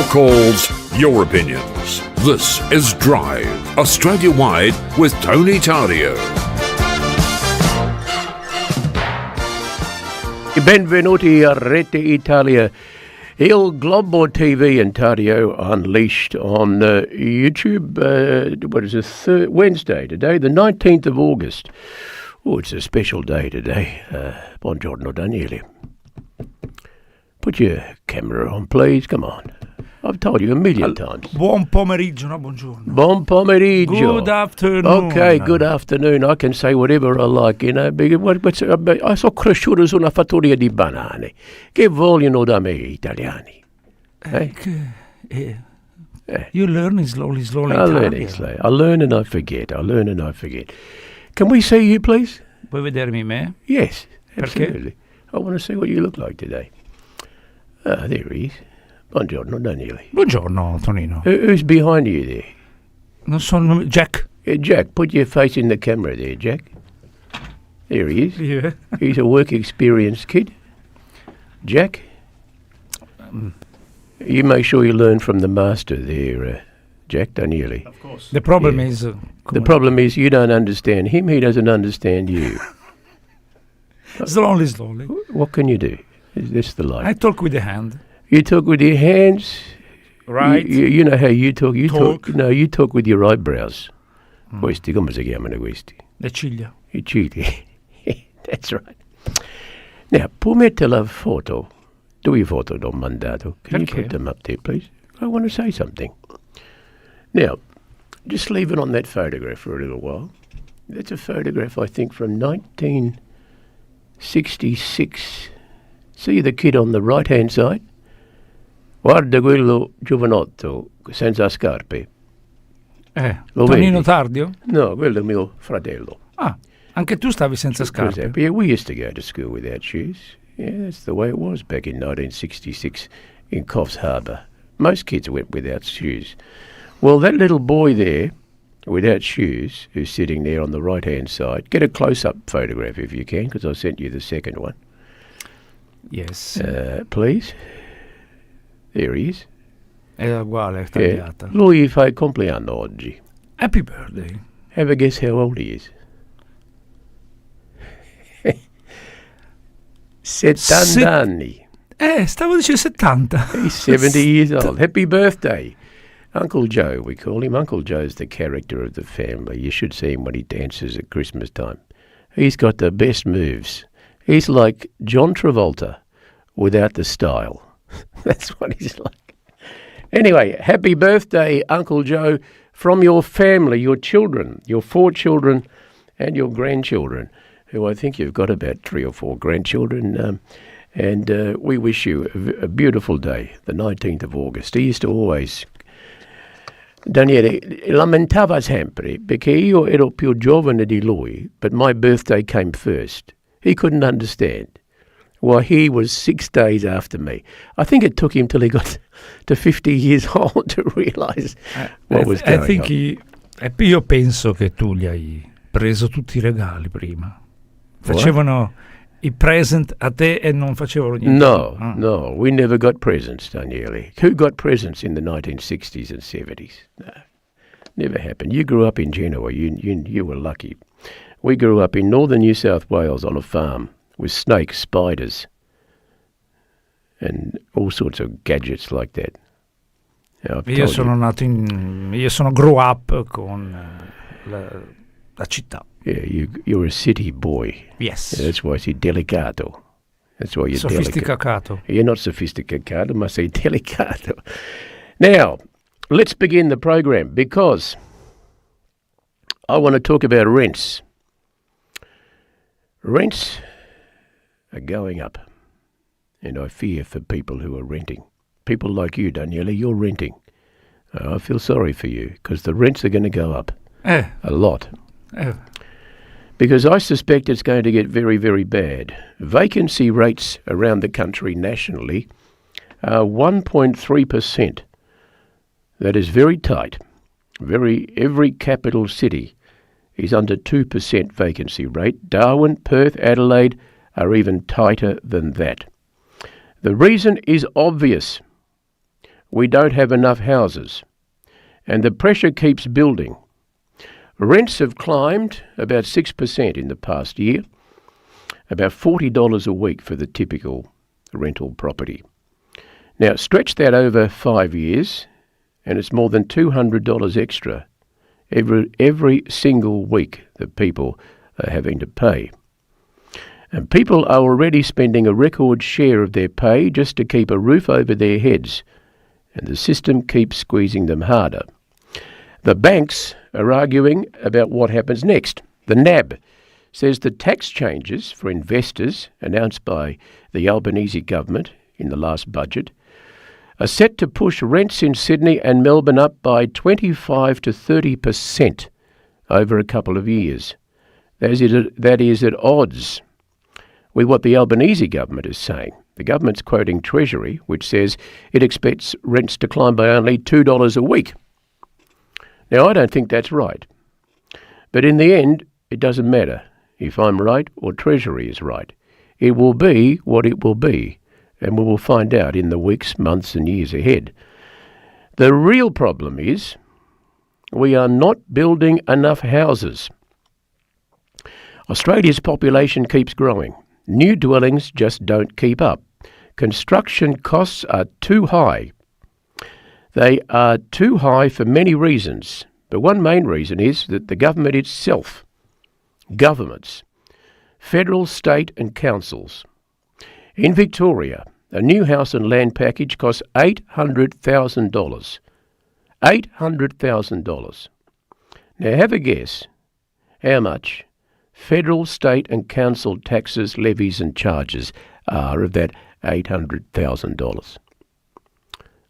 calls, your opinions. This is Drive, Australia-wide with Tony Tardio. Benvenuti a Rete, Italia. Il Globo TV and Tardio Unleashed on YouTube. What is it? Wednesday today, the 19th of August. Oh, it's a special day today. Buongiorno, Daniele. Put your camera on, please. Come on. I've told you a million times. Buon pomeriggio, no buongiorno. Buon pomeriggio. Good afternoon. Okay, good afternoon. I can say whatever I like, you know. I sono cresciuto su una fattoria di banane. Che vogliono da me, italiani? You learn slowly. I learn and I forget. Can we see you, please? Vuoi vedermi me? Yes, Perché? absolutely. I want to see what you look like today. Ah, there he is. Buongiorno, Daniele. Buongiorno, Tonino. Who's behind you there? Non so, Jack. Jack, put your face in the camera there, Jack. There he is. Yeah. He's a work experience kid. Jack? You make sure you learn from the master there, Jack, Daniele. Of course. The problem is... the problem is you don't understand him, he doesn't understand you. Slowly. What can you do? Is this the life? I talk with the hand. You talk with your hands. Right. You know how you talk. You Talk. No, you talk with your eyebrows. Questi, come si chiamano questi? Le ciglia. I ciglia. That's right. Now, puoi mettere la foto. Due foto l'ho mandato. Can you Okay. put them up there, please? I want to say something. Now, just leave it on that photograph for a little while. That's a photograph, I think, from 1966. See the kid on the right-hand side? Guarda quello giovanotto senza scarpe. Lo Tonino vedi? Tardio? No, quello è mio fratello. Ah, anche tu stavi senza scarpe. Yeah, we used to go to school without shoes. Yeah, that's the way it was back in 1966 in Coffs Harbour. Most kids went without shoes. Well, that little boy there, without shoes, who's sitting there on the right-hand side, get a close-up photograph if you can, because I sent you the second one. Yes. Please. There he is. È uguale, è Yeah. tagliata. Lui fa il compleanno oggi. Happy birthday. Have a guess how old he is. 70 anni. Stavo dicendo 70. He's 70 years old. Happy birthday. Uncle Joe, we call him. Uncle Joe's the character of the family. You should see him when he dances at Christmas time. He's got the best moves. He's like John Travolta without the style. That's what he's like. Anyway, happy birthday, Uncle Joe, from your family, your children, your 4 children and your grandchildren, who I think you've got about 3 or 4 grandchildren. And we wish you a beautiful day, the 19th of August. He used to always... Daniele, lamentava sempre perché io ero più giovane di lui, but my birthday came first. He couldn't understand why he was 6 days after me. I think it took him till he got to 50 years old to realise what was going on. Io penso che tu gli hai preso tutti i regali prima. Facevano i present a te e non facevano niente. No, we never got presents, Daniele. Who got presents in the 1960s and 70s? No, never happened. You grew up in Genoa. You were lucky. We grew up in northern New South Wales on a farm with snakes, spiders, and all sorts of gadgets like that. Io sono grow up con la città. Yeah, you're a city boy. Yes. Yeah, that's why I say delicato. That's why you're Sofisticato. You're not sophisticato, I say delicato. Now, let's begin the program because I want to talk about rents. Rents are going up, and I fear for people who are renting. People like you, Daniela, you're renting. I feel sorry for you because the rents are going to go up a lot. Because I suspect it's going to get very, very bad. Vacancy rates around the country nationally are 1.3%. That is very tight. Every capital city is under 2% vacancy rate. Darwin, Perth, Adelaide are even tighter than that. The reason is obvious. we don't have enough houses, and the pressure keeps building. Rents have climbed about 6% in the past year, about $40 a week for the typical rental property. Now, stretch that over 5 years, and it's more than $200 extra every single week that people are having to pay. And people are already spending a record share of their pay just to keep a roof over their heads, and the system keeps squeezing them harder. The banks are arguing about what happens next. The NAB says the tax changes for investors announced by the Albanese government in the last budget are set to push rents in Sydney and Melbourne up by 25 to 30% over a couple of years. That is at odds with what the Albanese government is saying. The government's quoting Treasury, which says it expects rents to climb by only $2 a week. Now, I don't think that's right. But in the end, it doesn't matter if I'm right or Treasury is right. It will be what it will be, and we will find out in the weeks, months and years ahead. The real problem is we are not building enough houses. Australia's population keeps growing. New dwellings just don't keep up. Construction costs are too high. They are too high for many reasons, but one main reason is that the government itself, governments, federal, state and councils. In Victoria, a new house and land package costs $800,000. $800,000. Now have a guess how much federal, state and council taxes, levies and charges are of that $800,000.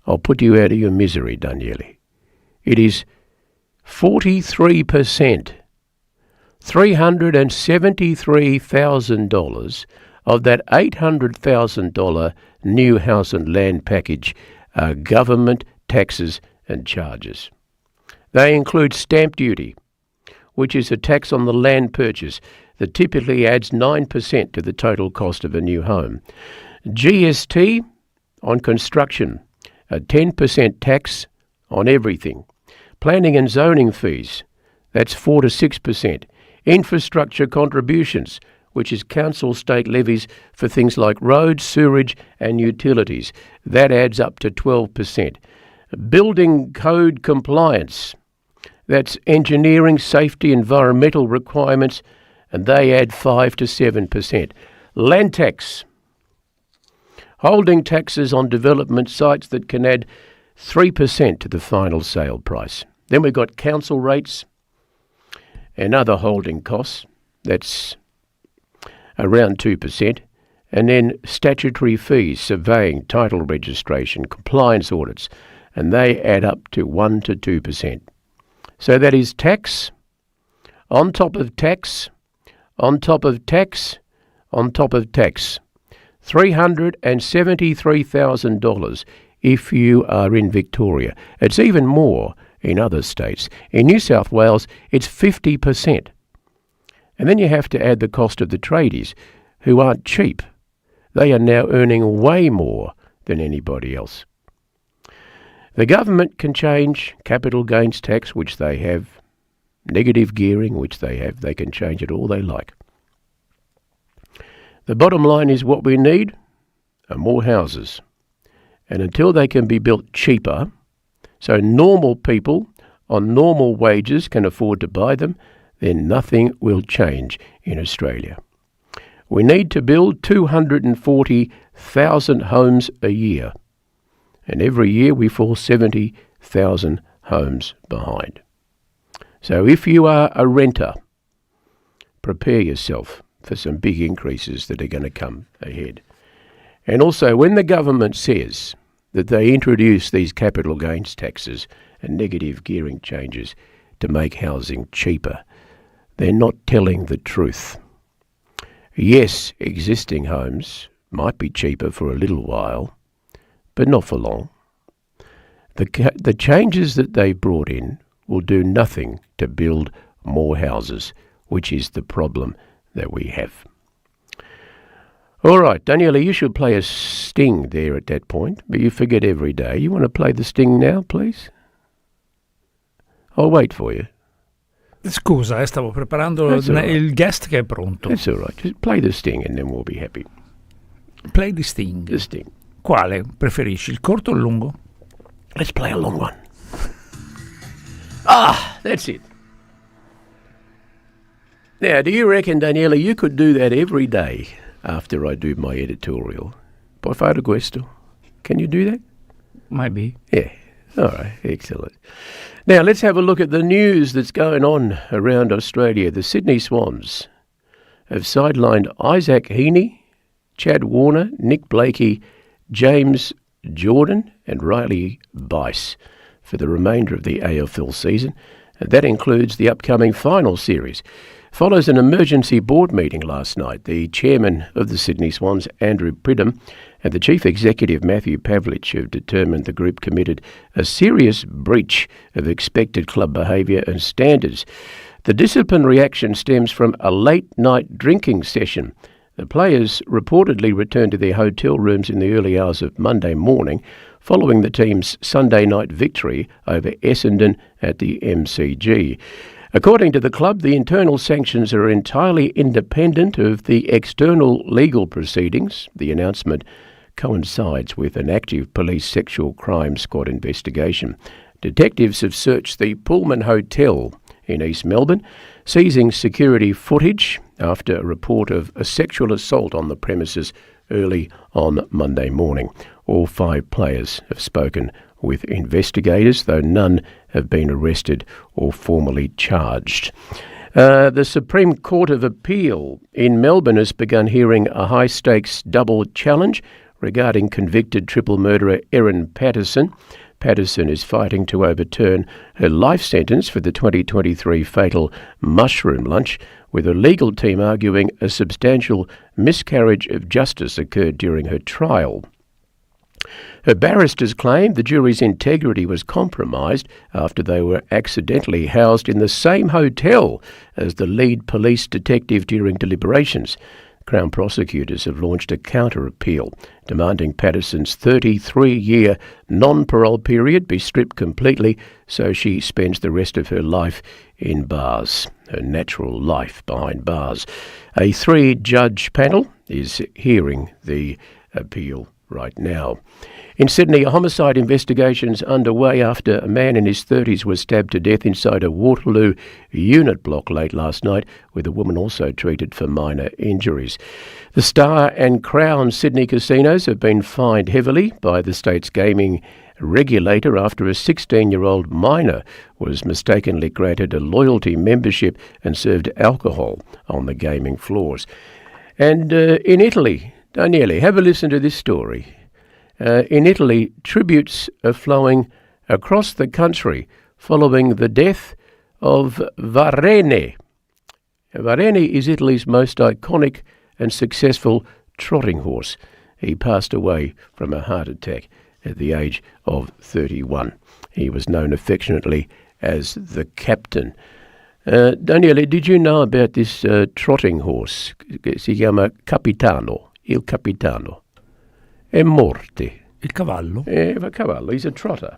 I'll put you out of your misery, Daniele. It is 43%. $373,000 of that $800,000 new house and land package are government taxes and charges. They include stamp duty, which is a tax on the land purchase that typically adds 9% to the total cost of a new home. GST on construction, a 10% tax on everything. Planning and zoning fees, that's 4 to 6%. Infrastructure contributions, which is council state levies for things like roads, sewerage and utilities, that adds up to 12%. Building code compliance, that's engineering, safety, environmental requirements, and they add 5 to 7%. Land tax, holding taxes on development sites that can add 3% to the final sale price. Then we've got council rates and other holding costs, that's around 2%, and then statutory fees, surveying, title registration, compliance audits, and they add up to 1 to 2%. So that is tax, on top of tax, on top of tax, on top of tax. $373,000 if you are in Victoria. It's even more in other states. In New South Wales, it's 50%. And then you have to add the cost of the tradies, who aren't cheap. They are now earning way more than anybody else. The government can change capital gains tax, which they have, negative gearing, which they have. They can change it all they like. The bottom line is what we need are more houses. And until they can be built cheaper, so normal people on normal wages can afford to buy them, then nothing will change in Australia. We need to build 240,000 homes a year. And every year we fall 70,000 homes behind. So if you are a renter, prepare yourself for some big increases that are going to come ahead. And also, when the government says that they introduce these capital gains taxes and negative gearing changes to make housing cheaper, they're not telling the truth. Yes, existing homes might be cheaper for a little while, but not for long. The changes that they brought in will do nothing to build more houses, which is the problem that we have. All right, Daniela, you should play a sting there at that point, but you forget every day. You want to play the sting now, please? I'll wait for you. Scusa, stavo preparando il guest che è pronto. That's all right. Just play the sting and then we'll be happy. Play the sting. The sting. Quale preferisci, il corto o il lungo? Let's play a long one. Ah, that's it. Now, do you reckon, Daniela, you could do that every day after I do my editorial? Por favor, questo. Can you do that? Might be. Yeah. All right. Excellent. Now, let's have a look at the news that's going on around Australia. The Sydney Swans have sidelined Isaac Heaney, Chad Warner, Nick Blakey, James Jordan and Riley Bice for the remainder of the AFL season, and that includes the upcoming final series. Follows an emergency board meeting last night. The chairman of the Sydney Swans, Andrew Pridham, and the chief executive, Matthew Pavlich, have determined the group committed a serious breach of expected club behaviour and standards. The disciplinary action stems from a late-night drinking session. The players reportedly returned to their hotel rooms in the early hours of Monday morning, following the team's Sunday night victory over Essendon at the MCG. According to the club, the internal sanctions are entirely independent of the external legal proceedings. The announcement coincides with an active police sexual crime squad investigation. Detectives have searched the Pullman Hotel in East Melbourne, seizing security footage after a report of a sexual assault on the premises early on Monday morning. All 5 players have spoken with investigators, though none have been arrested or formally charged. The Supreme Court of Appeal in Melbourne has begun hearing a high-stakes double challenge regarding convicted triple murderer Erin Patterson. Patterson is fighting to overturn her life sentence for the 2023 fatal mushroom lunch, with her legal team arguing a substantial miscarriage of justice occurred during her trial. Her barristers claim the jury's integrity was compromised after they were accidentally housed in the same hotel as the lead police detective during deliberations. Crown prosecutors have launched a counter-appeal demanding Patterson's 33-year non-parole period be stripped completely so she spends the rest of her life in bars, her natural life behind bars. A 3-judge panel is hearing the appeal right now. In Sydney, a homicide investigation is underway after a man in his 30s was stabbed to death inside a Waterloo unit block late last night, with a woman also treated for minor injuries. The Star and Crown Sydney casinos have been fined heavily by the state's gaming regulator after a 16-year-old minor was mistakenly granted a loyalty membership and served alcohol on the gaming floors. And in Italy, Daniele, have a listen to this story. In Italy, tributes are flowing across the country following the death of Rete. Rete is Italy's most iconic and successful trotting horse. He passed away from a heart attack at the age of 31. He was known affectionately as the Captain. Daniele, did you know about this trotting horse? Si chiama Capitano, il Capitano. È morte. Il cavallo? The cavallo. He's a trotter.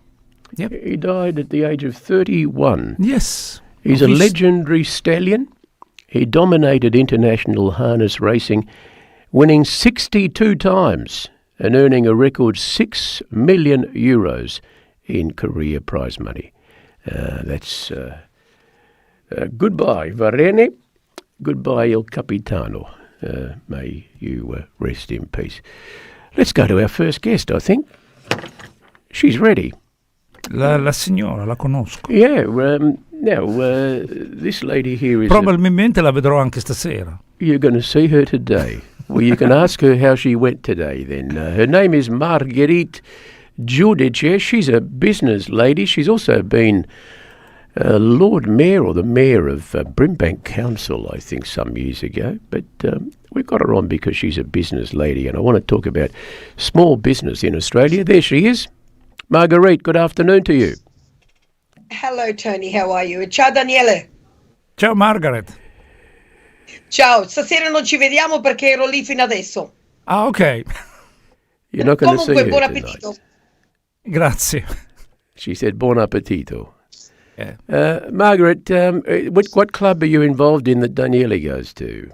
Yep. He died at the age of 31. Yes. He's a legendary stallion. He dominated international harness racing, winning 62 times and earning a record €6 million in career prize money. That's goodbye, Varene. Goodbye, Il Capitano. May you rest in peace. Let's go to our first guest, I think. She's ready. La signora, la conosco. Yeah, now, this lady here is... Probabilmente la vedrò anche stasera. You're going to see her today. Well, you can ask her how she went today then. Her name is Margherite Giudice. She's a business lady. She's also been Lord Mayor or the Mayor of Brimbank Council, I think, some years ago. But we've got her on because she's a business lady, and I want to talk about small business in Australia. There she is. Margherite, good afternoon to you. Hello Tony, how are you? Ciao Daniele. Ciao Margaret. Ciao, stasera non ci vediamo perché ero lì fino adesso. Ah, ok. You're not going to see Comunque, buon her appetito. tonight. Grazie. She said, "Buon appetito." Yeah. Margaret, what club are you involved in that Daniele goes to?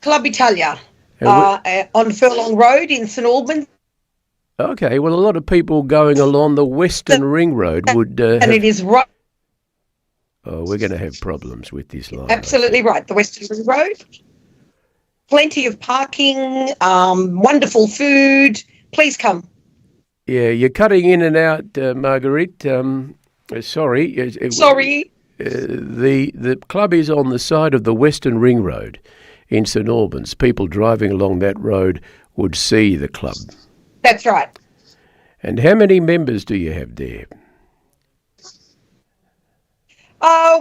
Club Italia And on Furlong Road in St Albans. Okay, well, a lot of people going along the Western Ring Road would And it is right. Oh, we're going to have problems with this line. Absolutely right. The Western Ring Road. Plenty of parking, wonderful food. Please come. Yeah, you're cutting in and out, Marguerite. Sorry. Sorry. The club is on the side of the Western Ring Road in St Albans. People driving along that road would see the club. That's right. And how many members do you have there?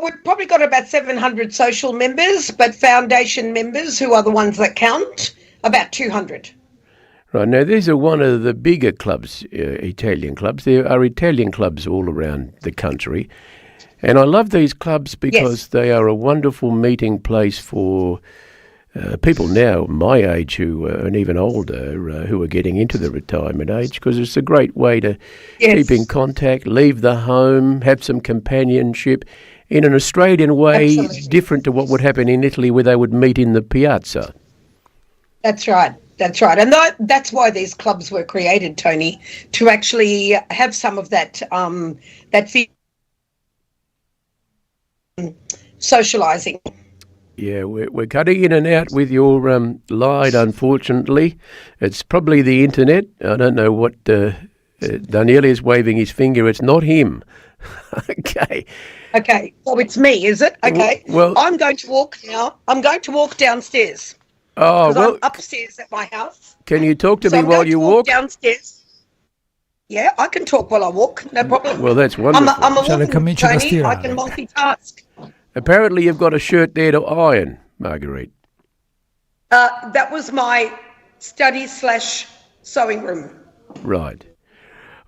We've probably got about 700 social members, but foundation members, who are the ones that count, about 200. Right, now these are one of the bigger clubs, Italian clubs. There are Italian clubs all around the country. And I love these clubs because they are a wonderful meeting place for people now my age and even older who are getting into the retirement age, because it's a great way to keep in contact, leave the home, have some companionship in an Australian way. Absolutely. Different to what would happen in Italy, where they would meet in the piazza. That's right. That's right. And that's why these clubs were created, Tony, to actually have some of that socialising. Yeah, we're cutting in and out with your line, unfortunately. It's probably the internet. I don't know what Daniele is waving his finger. It's not him. Okay. Okay. Well, it's me, is it? Okay. Well, I'm going to walk now. I'm going to walk downstairs. Oh, Because well, I'm upstairs at my house. can you talk to So me I'm while going you to walk? downstairs. Yeah, I can talk while I walk. No problem. Well, that's wonderful. I'm a C'ha le walking camicie da Tony. I stirare. can multitask. Apparently you've got a shirt there to iron, Marguerite. That was my study/sewing room. Right.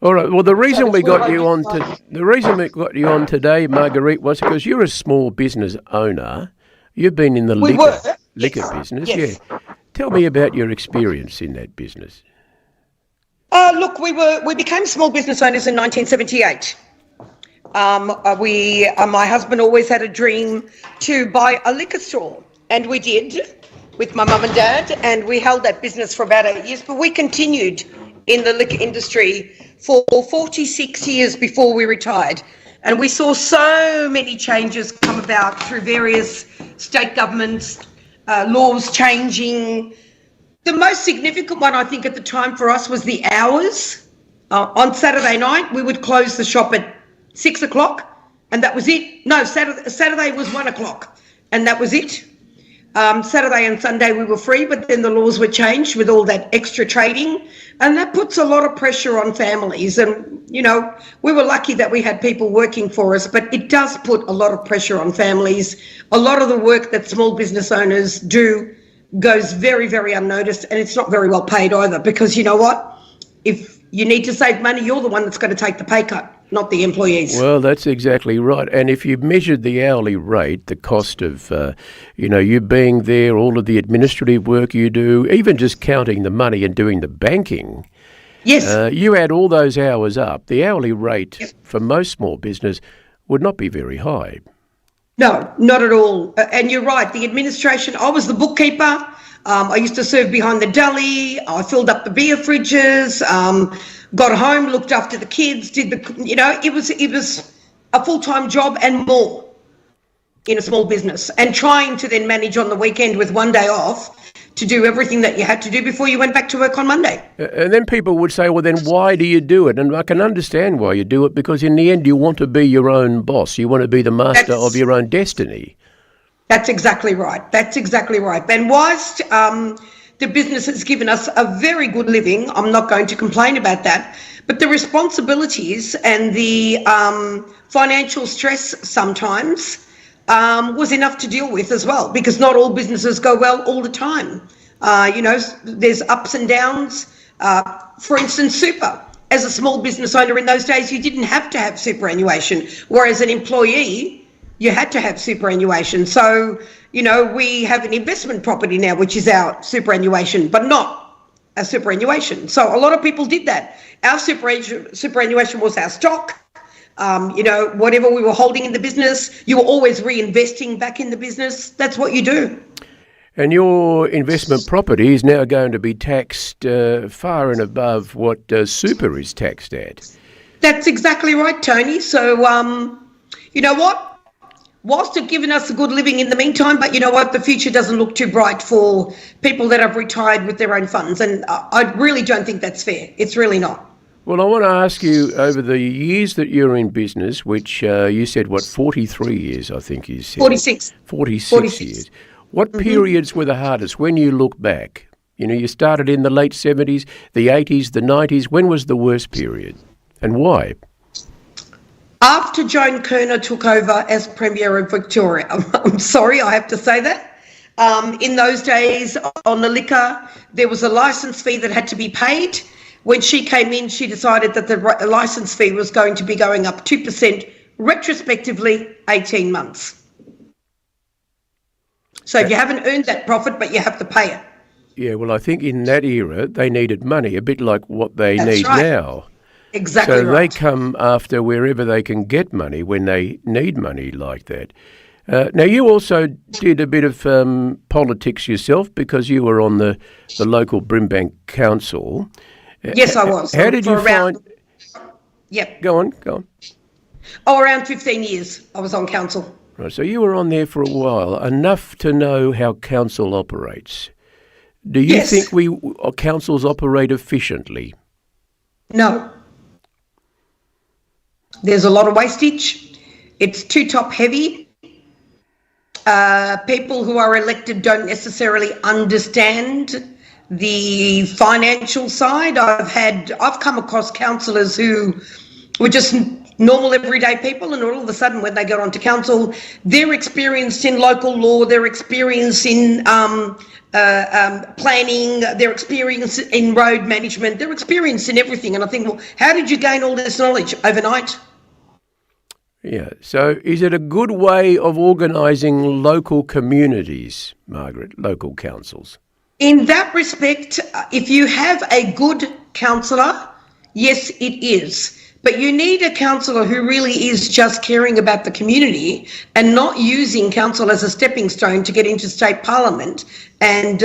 All right. Well, the reason we got you on today, Marguerite, was because you're a small business owner. You've been in the liquor business. Yes. Yeah. Tell me about your experience in that business. Look, we became small business owners in 1978. My husband always had a dream to buy a liquor store, and we did with my mum and dad, and we held that business for about 8 years, but we continued in the liquor industry for 46 years before we retired. And we saw so many changes come about through various state governments, laws changing. The most significant one, I think, at the time for us was the hours. On Saturday night, we would close the shop at 6 o'clock, and that was it. No, Saturday was 1 o'clock, and that was it. Saturday and Sunday we were free, but then the laws were changed with all that extra trading, and that puts a lot of pressure on families. And, you know, we were lucky that we had people working for us, but it does put a lot of pressure on families. A lot of the work that small business owners do goes very, very unnoticed, and it's not very well paid either, because you know what? If you need to save money, you're the one that's going to take the pay cut, not the employees. Well, that's exactly right. And if you measured the hourly rate, the cost of, you being there, all of the administrative work you do, even just counting the money and doing the banking, Yes. you add all those hours up, the hourly rate for most small business would not be very high. No, not at all. And you're right. The administration, I was the bookkeeper. I used to serve behind the deli. I filled up the beer fridges, got home, looked after the kids, it was a full-time job and more in a small business, and trying to then manage on the weekend with one day off to do everything that you had to do before you went back to work on Monday. And then people would say, well, then why do you do it? And I can understand why you do it, because in the end you want to be your own boss. You want to be the master of your own destiny. That's exactly right. And whilst the business has given us a very good living, I'm not going to complain about that, but the responsibilities and the financial stress sometimes was enough to deal with as well, because not all businesses go well all the time. There's ups and downs. For instance, super. As a small business owner in those days, you didn't have to have superannuation, whereas an employee, you had to have superannuation. So, we have an investment property now, which is our superannuation, but not a superannuation. So a lot of people did that. Our superannuation was our stock. Whatever we were holding in the business, you were always reinvesting back in the business. That's what you do. And your investment property is now going to be taxed far and above what super is taxed at. That's exactly right, Tony. So, you know what? Whilst they've given us a good living in the meantime, but you know what? The future doesn't look too bright for people that have retired with their own funds. And I really don't think that's fair. It's really not. Well, I want to ask you, over the years that you're in business, which you said, 43 years, I think you said. 46. 46 years. What periods were the hardest when you look back? You started in the late 70s, the 80s, the 90s. When was the worst period and why? After Joan Kerner took over as Premier of Victoria, I'm sorry, I have to say that. In those days on the liquor, there was a licence fee that had to be paid. When she came in, she decided that the licence fee was going to be going up 2%, retrospectively 18 months. So you haven't earned that profit, but you have to pay it. Yeah, well, I think in that era, they needed money, a bit like what they need now. Exactly so right. They come after wherever they can get money when they need money like that. Now, you also did a bit of politics yourself because you were on the local Brimbank Council. Yes, I was. How did you find... Yep. Go on. Oh, around 15 years I was on council. Right, so you were on there for a while, enough to know how council operates. Do you think councils operate efficiently? No. There's a lot of wastage. It's too top heavy. People who are elected don't necessarily understand the financial side. I've come across councillors who were just normal everyday people, and all of a sudden when they get onto council, they're experienced in local law, they're experienced in planning, they're experienced in road management, they're experienced in everything. And I think, well, how did you gain all this knowledge overnight? Yeah, so is it a good way of organising local communities, Margaret, local councils? In that respect, if you have a good councillor, yes, it is. But you need a councillor who really is just caring about the community and not using council as a stepping stone to get into state parliament and,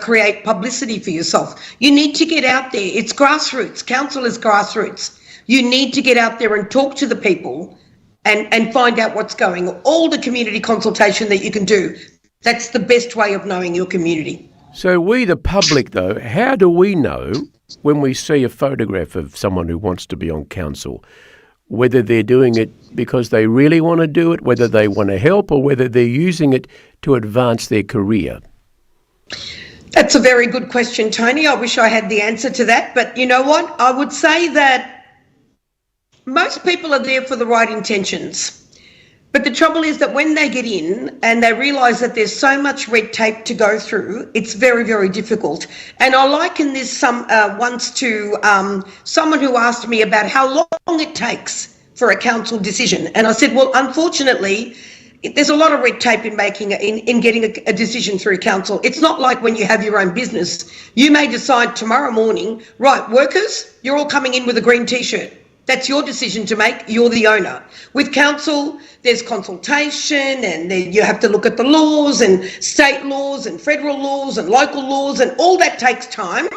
create publicity for yourself. You need to get out there. It's grassroots. Council is grassroots. You need to get out there and talk to the people and find out what's going on. All the community consultation that you can do. That's the best way of knowing your community. So we, the public, though, how do we know when we see a photograph of someone who wants to be on council, whether they're doing it because they really want to do it, whether they want to help, or whether they're using it to advance their career? That's a very good question, Tony. I wish I had the answer to that. But you know what? I would say that most people are there for the right intentions. But the trouble is that when they get in and they realise that there's so much red tape to go through, it's very, very difficult. And I liken this once to someone who asked me about how long it takes for a council decision. And I said, well, unfortunately, there's a lot of red tape in getting a decision through council. It's not like when you have your own business. You may decide tomorrow morning, right, workers, you're all coming in with a green T-shirt. That's your decision to make. You're the owner. With council, there's consultation and you have to look at the laws and state laws and federal laws and local laws, and all that takes time.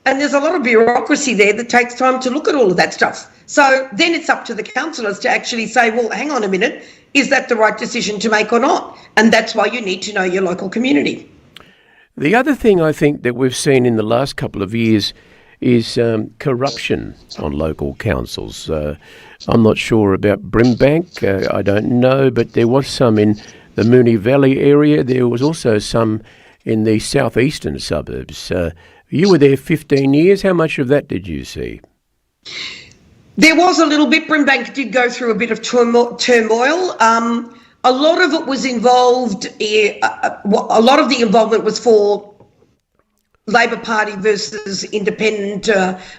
And there's a lot of bureaucracy there that takes time to look at all of that stuff. So then it's up to the councillors to actually say, well, hang on a minute, is that the right decision to make or not? And that's why you need to know your local community. The other thing I think that we've seen in the last couple of years is corruption on local councils. I'm not sure about Brimbank, I don't know, but there was some in the Moonee Valley area. There was also some in the southeastern suburbs. You were there 15 years. How much of that did you see? There was a little bit. Brimbank did go through a bit of turmoil. A lot of it was involved, a lot of the involvement was for Labor Party versus independent,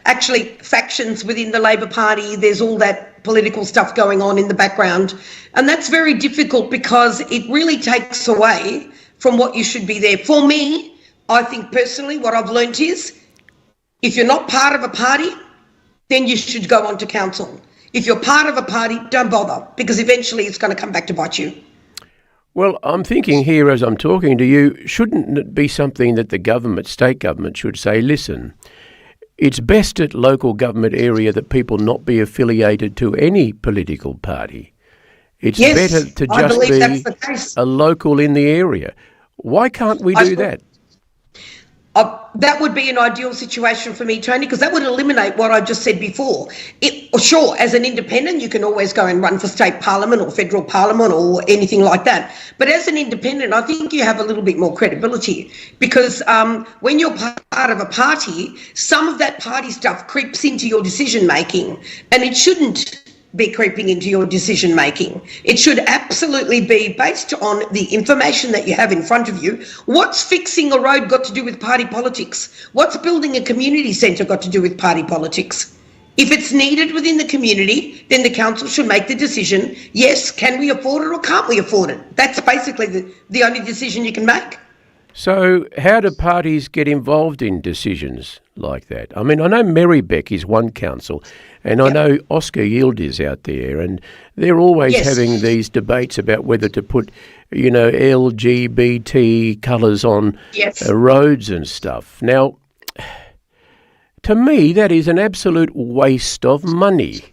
actually factions within the Labor Party. There's all that political stuff going on in the background. And that's very difficult because it really takes away from what you should be there. For me, I think personally what I've learnt is If you're not part of a party, then you should go on to council. If you're part of a party, don't bother, because eventually it's going to come back to bite you. Well, I'm thinking here as I'm talking to you, shouldn't it be something that the government, state government, should say, listen, it's best at local government area that people not be affiliated to any political party. It's better to just be a local in the area. Why can't we do that? That would be an ideal situation for me, Tony, because that would eliminate what I just said before. Sure, as an independent, you can always go and run for state parliament or federal parliament or anything like that. But as an independent, I think you have a little bit more credibility, because when you're part of a party, some of that party stuff creeps into your decision making, and it shouldn't be creeping into your decision making. It should absolutely be based on the information that you have in front of you. What's fixing a road got to do with party politics? What's building a community centre got to do with party politics? If it's needed within the community, then the council should make the decision, yes, can we afford it or can't we afford it? That's basically the only decision you can make. So how do parties get involved in decisions like that? I mean, I know Marybeck is one council, and I know Oscar Yield is out there, and they're always having these debates about whether to put, LGBT colours on roads and stuff. Now, to me, that is an absolute waste of money.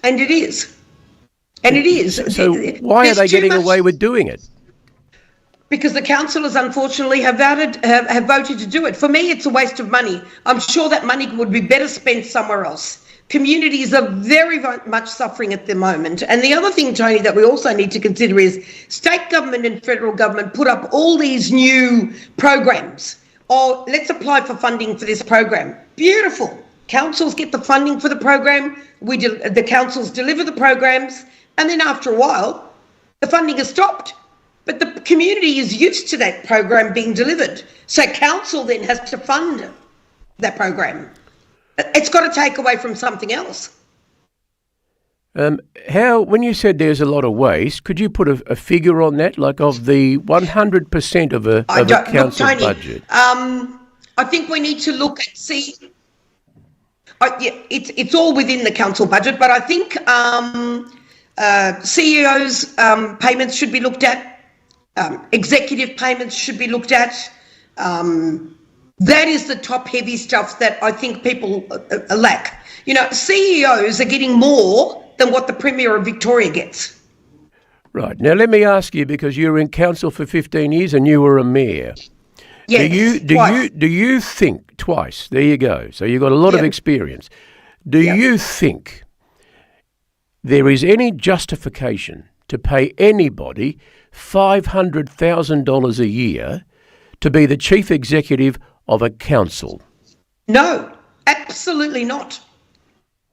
And it is. And it is. So why are they getting away with doing it? Because the councillors, unfortunately, have voted to do it. For me, it's a waste of money. I'm sure that money would be better spent somewhere else. Communities are very much suffering at the moment. And the other thing, Tony, that we also need to consider is state government and federal government put up all these new programs. Oh, let's apply for funding for this program. Beautiful. Councils get the funding for the program. The councils deliver the programs. And then after a while, the funding is stopped. But the community is used to that program being delivered. So council then has to fund that program. It's got to take away from something else. When you said there's a lot of waste, could you put a figure on that, like of the 100% of a council budget? I think we need to look at it's all within the council budget, but I think CEOs' payments should be looked at. Executive payments should be looked at. That is the top heavy stuff that I think people lack. CEOs are getting more than what the Premier of Victoria gets. Right. Now, let me ask you, because you were in council for 15 years and you were a mayor. Yes, do you think, twice, there you go, so you've got a lot of experience. Do you think there is any justification to pay anybody $500,000 a year to be the chief executive of a council? No, absolutely not.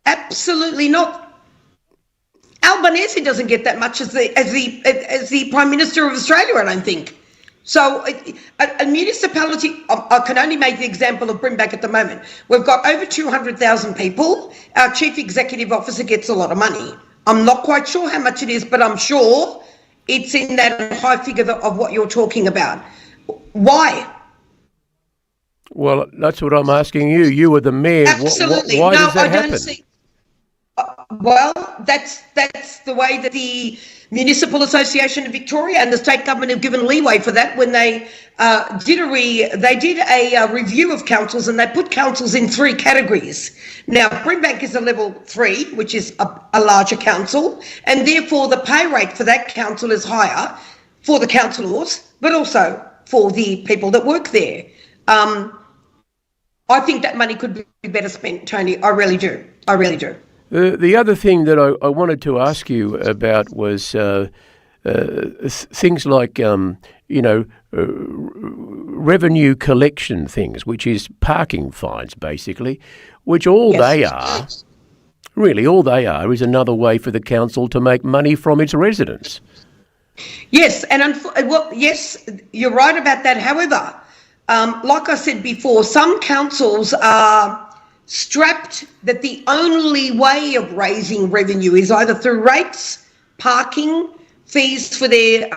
Absolutely not. Albanese doesn't get that much as the Prime Minister of Australia, I don't think. So a municipality, I can only make the example of Brimback at the moment. We've got over 200,000 people. Our chief executive officer gets a lot of money. I'm not quite sure how much it is, but I'm sure it's in that high figure of what you're talking about. Why? Well, that's what I'm asking you. You were the mayor. Absolutely. Why does that happen? Well, that's the way that the Municipal Association of Victoria and the state government have given leeway for that when they did a review of councils, and they put councils in 3 categories. Now, Brimbank is a level 3, which is a larger council, and therefore the pay rate for that council is higher for the councillors, but also for the people that work there. I think that money could be better spent, Tony. I really do. I really do. The other thing that I wanted to ask you about was things like, revenue collection things, which is parking fines, basically, which they are, really all they are is another way for the council to make money from its residents. Yes, and yes, you're right about that. However, like I said before, some councils are strapped that the only way of raising revenue is either through rates, parking, fees for their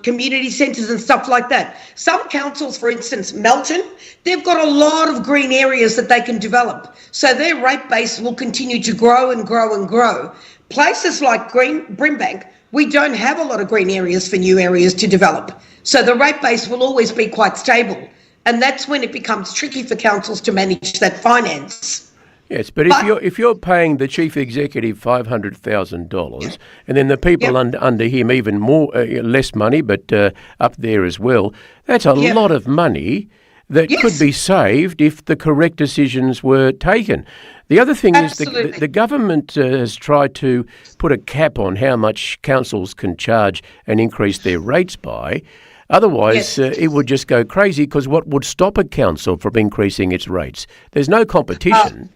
community centres and stuff like that. Some councils, for instance, Melton, they've got a lot of green areas that they can develop. So their rate base will continue to grow and grow and grow. Places like Brimbank, we don't have a lot of green areas for new areas to develop. So the rate base will always be quite stable. And that's when it becomes tricky for councils to manage that finance. Yes, but if you're paying the chief executive $500,000, and then the people under him even more less money, but up there as well, that's a lot of money that could be saved if the correct decisions were taken. The other thing is the government has tried to put a cap on how much councils can charge and increase their rates by. Otherwise, it would just go crazy, because what would stop a council from increasing its rates? There's no competition.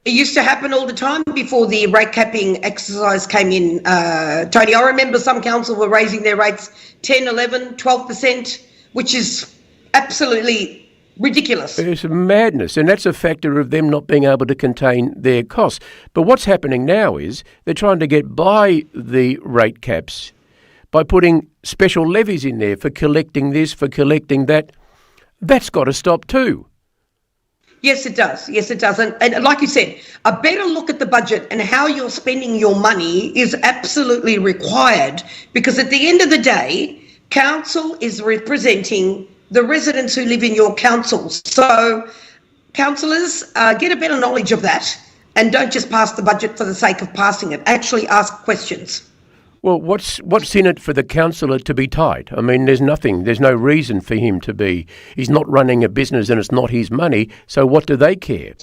It used to happen all the time before the rate capping exercise came in, Tony. I remember some councils were raising their rates 10, 11, 12%, which is absolutely ridiculous. It's madness, and that's a factor of them not being able to contain their costs. But what's happening now is they're trying to get by the rate caps by putting special levies in there for collecting this, for collecting that. That's got to stop too. Yes, it does. Yes, it does. And like you said, a better look at the budget and how you're spending your money is absolutely required, because at the end of the day, council is representing the residents who live in your councils. So councillors, get a better knowledge of that, and don't just pass the budget for the sake of passing it. Actually ask questions. Well, what's in it for the councillor to be tight? I mean, there's no reason for him to be. He's not running a business and it's not his money, so what do they care?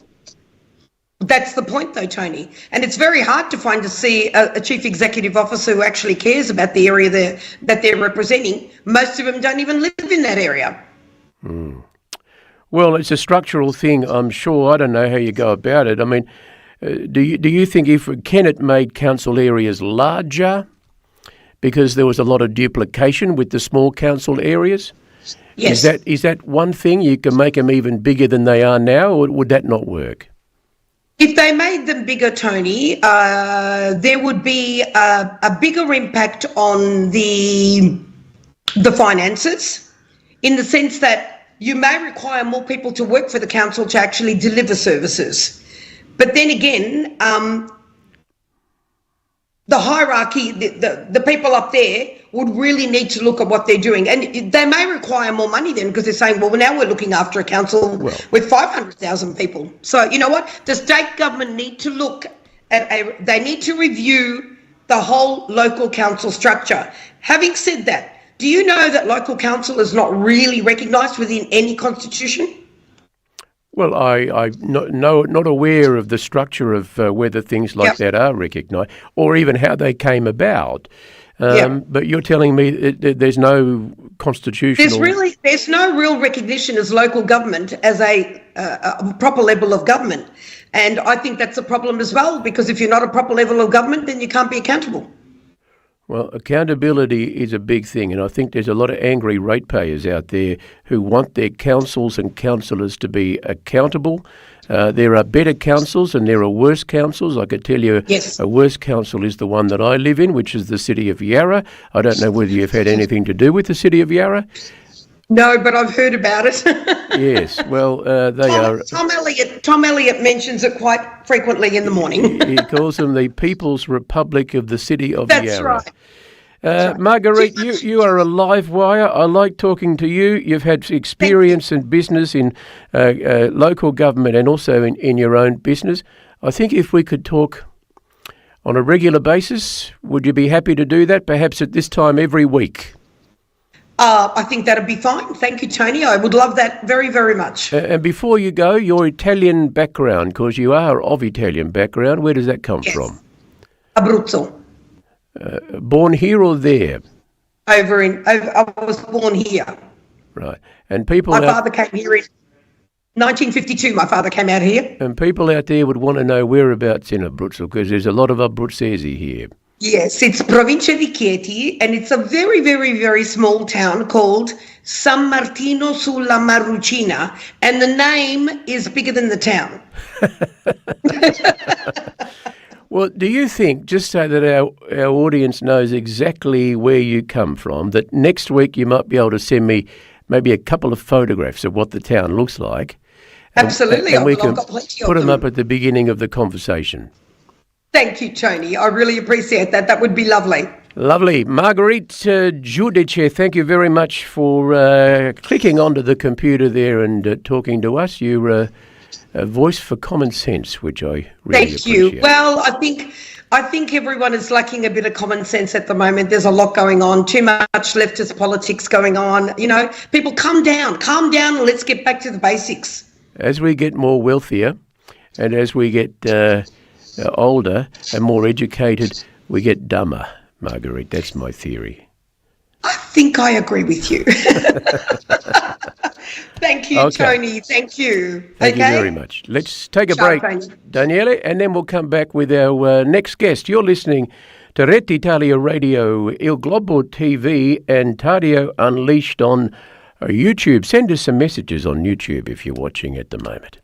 That's the point, though, Tony. And it's very hard to see a chief executive officer who actually cares about the area that they're representing. Most of them don't even live in that area. Well, it's a structural thing, I'm sure. I don't know how you go about it. I mean, do you think if Kennett made council areas larger because there was a lot of duplication with the small council areas? Yes. Is that one thing? You can make them even bigger than they are now, or would that not work? If they made them bigger, Tony, there would be a bigger impact on the finances, in the sense that you may require more people to work for the council to actually deliver services. But then again, the hierarchy, the people up there would really need to look at what they're doing. And they may require more money then, because they're saying, well, now we're looking after a council with 500,000 people. So you know what? The state government need to look at they need to review the whole local council structure. Having said that, do you know that local council is not really recognised within any constitution? Well, I'm not aware of the structure of whether things like that are recognised, or even how they came about. But you're telling me there's no constitutional... There's no real recognition as local government as a proper level of government. And I think that's a problem as well, because if you're not a proper level of government, then you can't be accountable. Well, accountability is a big thing, and I think there's a lot of angry ratepayers out there who want their councils and councillors to be accountable. There are better councils and there are worse councils. I could tell you a worse council is the one that I live in, which is the city of Yarra. I don't know whether you've had anything to do with the city of Yarra. No, but I've heard about it. Yes, well, Tom Elliott mentions it quite frequently in the morning. He calls them the People's Republic of the city of That's Yarra. Right. That's right. Marguerite, you are a live wire. I like talking to you. You've had experience in business in local government and also in your own business. I think if we could talk on a regular basis, would you be happy to do that, perhaps at this time every week? I think that'd be fine. Thank you, Tony. I would love that very, very much. And before you go, your Italian background, because you are of Italian background, where does that come from? Abruzzo. Born here or there? I was born here. Right. And people... My father came here in 1952. My father came out here. And people out there would want to know whereabouts in Abruzzo, because there's a lot of Abruzzesi here. Yes, it's Provincia di Chieti, and it's a very, very, very small town called San Martino sulla Marrucina, and the name is bigger than the town. Well, do you think, just so that our audience knows exactly where you come from, that next week you might be able to send me maybe a couple of photographs of what the town looks like? Absolutely. And we can I've got plenty of put them them. up at the beginning of the conversation. Thank you, Tony. I really appreciate that. That would be lovely. Lovely. Marguerite Giudice, thank you very much for clicking onto the computer there and talking to us. You're a voice for common sense, which I really appreciate. Thank you. Well, I think everyone is lacking a bit of common sense at the moment. There's a lot going on, too much leftist politics going on. You know, people calm down, and let's get back to the basics. As we get more wealthier and as we get older and more educated, we get dumber, Marguerite. That's my theory. I think I agree with you. Thank you, Okay. Tony. Thank you. Thank Okay? you very much. Let's take a Ciao, break, Tony. Daniele, and then we'll come back with our next guest. You're listening to Rete Italia Radio, Il Globo TV, and Tardio Unleashed on YouTube. Send us some messages on YouTube if you're watching at the moment.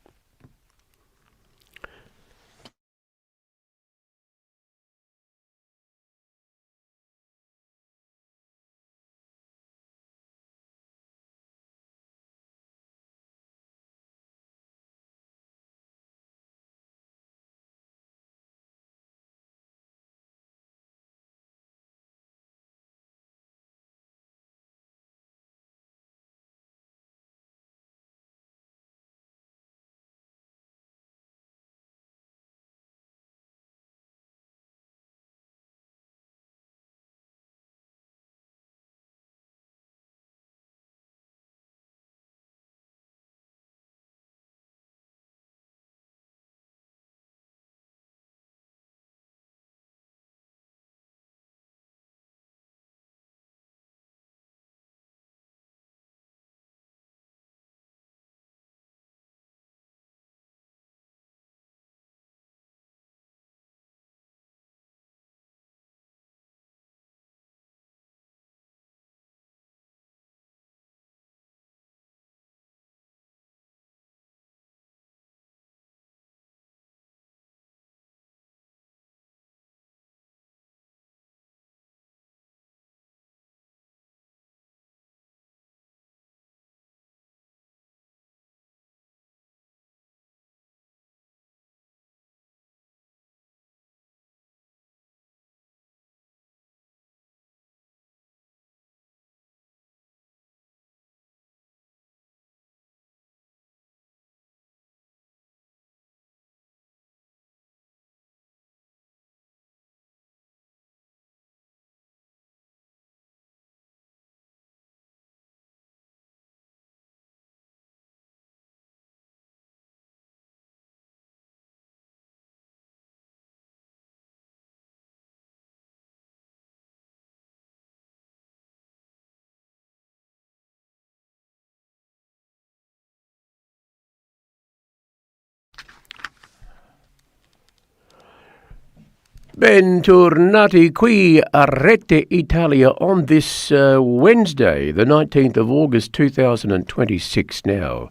Bentornati qui a Rete Italia on this Wednesday, the 19th of August 2026 now.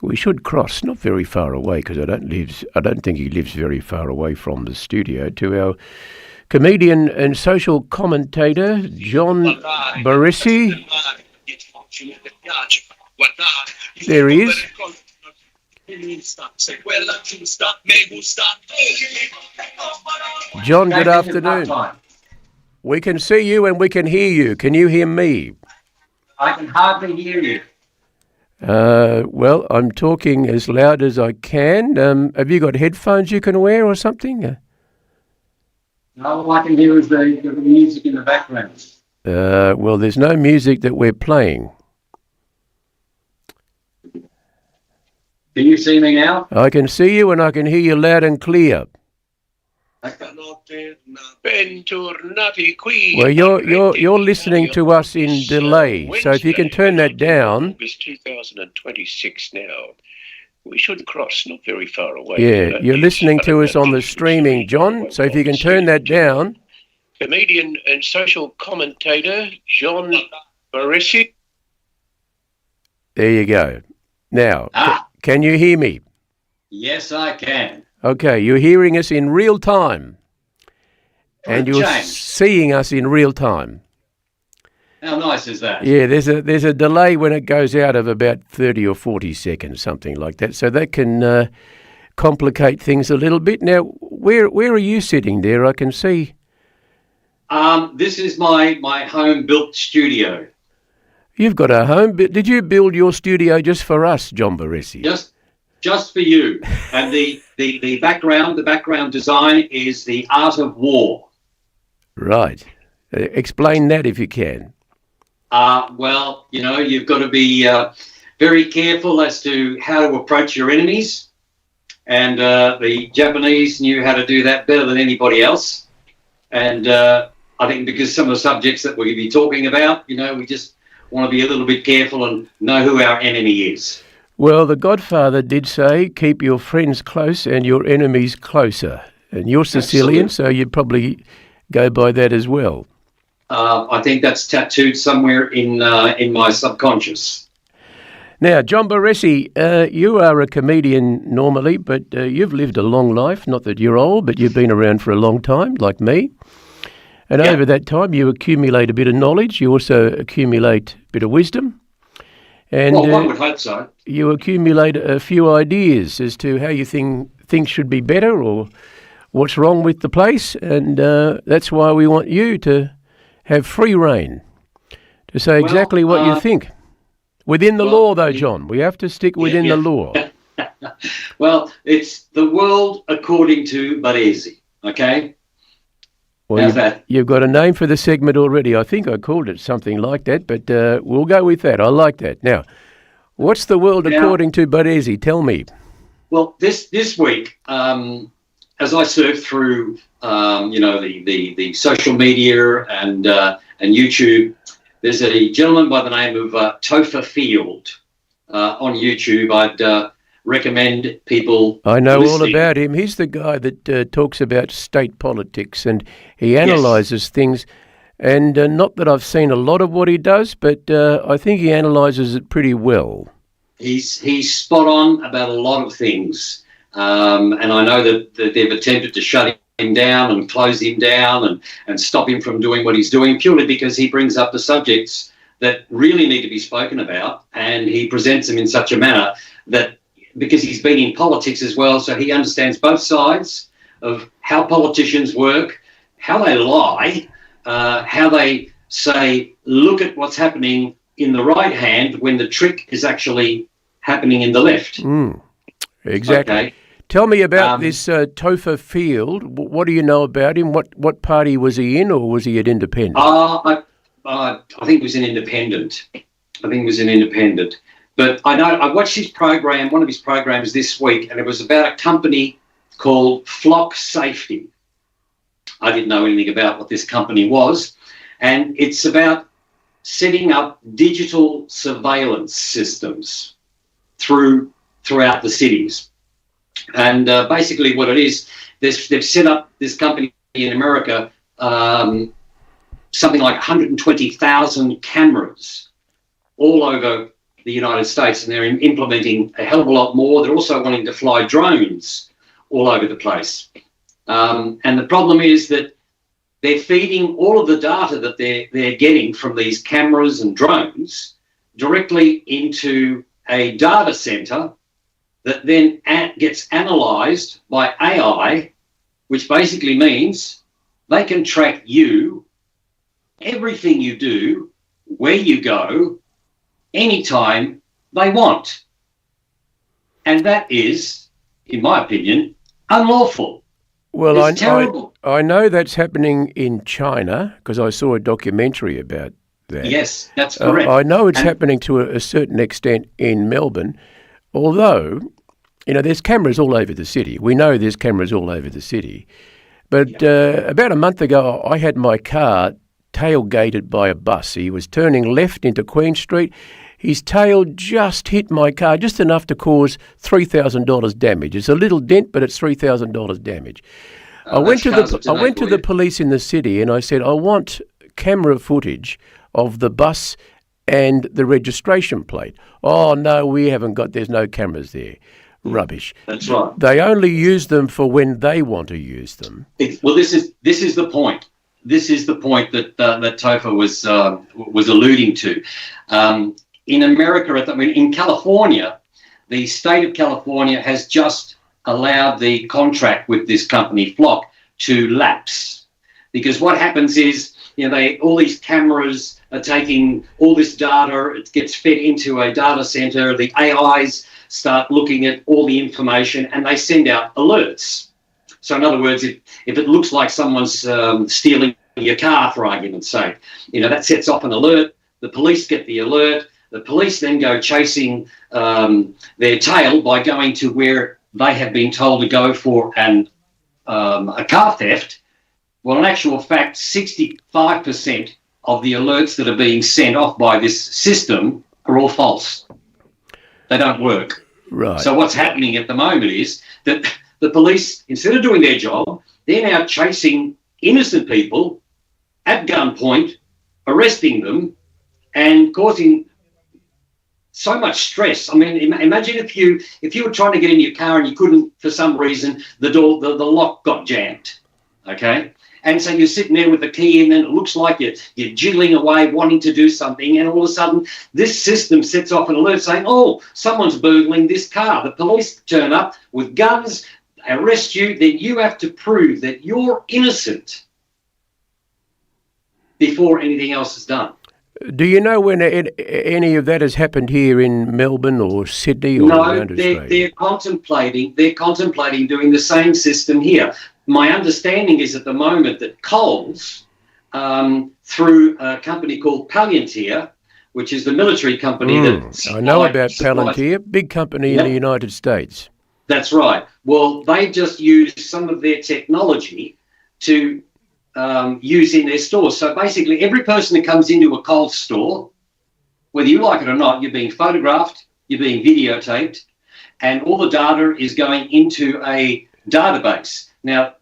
We should cross, not very far away, because I don't think he lives very far away from the studio, to our comedian and social commentator, John Barrissi. There he is. John, good afternoon. We can see you and we can hear you. Can you hear me? I can hardly hear you. Well, I'm talking as loud as I can. Have you got headphones you can wear or something? All I can hear is the music in the background. Well, there's no music that we're playing. Can you see me now? I can see you and I can hear you loud and clear. Well, you're listening to us in delay, so if you can turn that down. August 2026 now. We should cross, not very far away. Yeah, you're listening to us on the streaming, John, so if you can turn that down. Comedian and social commentator, John Barrissi. There you go. Now, can you hear me? Yes, I can. Okay, you're hearing us in real time. and you're James, seeing us in real time. how nice is that? Yeah, there's a delay when it goes out of about 30 or 40 seconds, something like that. So that can complicate things a little bit. Now, where are you sitting there? I can see. This is my home-built studio. You've got a home. Did you build your studio just for us, John Baresi? Just for you. And the background design is the art of war. Right. Explain that if you can. Well, you've got to be very careful as to how to approach your enemies. And the Japanese knew how to do that better than anybody else. And I think because some of the subjects that we're going to be talking about, we just want to be a little bit careful and know who our enemy is. Well, the Godfather did say, keep your friends close and your enemies closer. And you're Sicilian, so you'd probably go by that as well. I think that's tattooed somewhere in my subconscious. Now, John Baresi, you are a comedian normally, but you've lived a long life. Not that you're old, but you've been around for a long time, like me. And over that time, you accumulate a bit of knowledge. You also accumulate a bit of wisdom. And one would hope so. You accumulate a few ideas as to how you think things should be better or what's wrong with the place. And that's why we want you to have free rein to say exactly what you think. Within the law, though, John. We have to stick within the law. Well, it's the world according to Baresi, okay? Well, you've got a name for the segment already. I think I called it something like that, but we'll go with that. I like that. Now, what's the world according to Baresi? Tell me. Well, this week, as I surf through, the social media and YouTube, there's a gentleman by the name of Topher Field on YouTube. I'd recommend people. I know listening. all about him. He's the guy that talks about state politics and he analyses things. And not that I've seen a lot of what he does, but I think he analyses it pretty well. He's spot on about a lot of things. And I know that they've attempted to shut him down and close him down and stop him from doing what he's doing purely because he brings up the subjects that really need to be spoken about, and he presents them in such a manner that, because he's been in politics as well, so he understands both sides of how politicians work, how they lie, how they say, look at what's happening in the right hand when the trick is actually happening in the left. Exactly. Okay. Tell me about this Topher Field. What do you know about him? What party was he in, or was he an independent? I think he was an independent. But I know I watched his program, one of his programs this week, and it was about a company called Flock Safety. I didn't know anything about what this company was, and it's about setting up digital surveillance systems throughout the cities. And basically what it is, they've set up this company in America, something like 120,000 cameras all over the United States, and they're implementing a hell of a lot more. They're also wanting to fly drones all over the place. And the problem is that they're feeding all of the data that they're getting from these cameras and drones directly into a data center that then gets analysed by AI, which basically means they can track you, everything you do, where you go, anytime they want. And that is, in my opinion, unlawful. Well, it's terrible. I know that's happening in China because I saw a documentary about that. Yes, that's correct. I know it's happening to a certain extent in Melbourne, although, there's cameras all over the city. We know there's cameras all over the city. But about a month ago, I had my car tailgated by a bus. He was turning left into Queen Street. His tail just hit my car, just enough to cause $3,000 damage. It's a little dent, but it's $3,000 damage. I went to the police in the city and I said, I want camera footage of the bus and the registration plate. Oh, no, we haven't got, there's no cameras there. Rubbish. That's right. They only use them for when they want to use them. Well, this is the point. This is the point that that Topher was alluding to. In America, in California, the state of California has just allowed the contract with this company Flock to lapse, because what happens is, all these cameras are taking all this data. It gets fed into a data center. The AIs start looking at all the information, and they send out alerts. So in other words, if it looks like someone's stealing your car, for argument's sake, that sets off an alert. The police get the alert. The police then go chasing their tail by going to where they have been told to go for a car theft. Well, in actual fact, 65% of the alerts that are being sent off by this system are all false. They don't work. Right. So what's happening at the moment is that the police, instead of doing their job, they're now chasing innocent people at gunpoint, arresting them, and causing so much stress. I mean, imagine if you were trying to get in your car and you couldn't, for some reason, the lock got jammed. Okay. And so you're sitting there with the key in, and it looks like you're jiggling away, wanting to do something, and all of a sudden this system sets off an alert saying, oh, someone's burgling this car. The police turn up with guns, arrest you, then you have to prove that you're innocent before anything else is done. Do you know when any of that has happened here in Melbourne or Sydney or around Australia? No, they're contemplating doing the same system here. My understanding is at the moment that Coles, through a company called Palantir, which is the military company I know about Palantir, big company in the United States. That's right. Well, they just used some of their technology to use in their stores. So basically, every person that comes into a Coles store, whether you like it or not, you're being photographed, you're being videotaped, and all the data is going into a database. Now,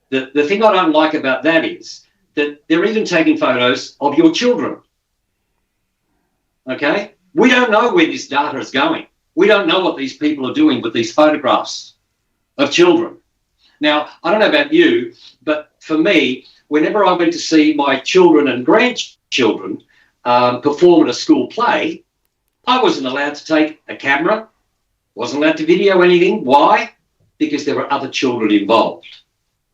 the thing I don't like about that is that they're even taking photos of your children. Okay? We don't know where this data is going. We don't know what these people are doing with these photographs of children. Now, I don't know about you, but for me, whenever I went to see my children and grandchildren perform at a school play, I wasn't allowed to take a camera, wasn't allowed to video anything. Why? Because there were other children involved.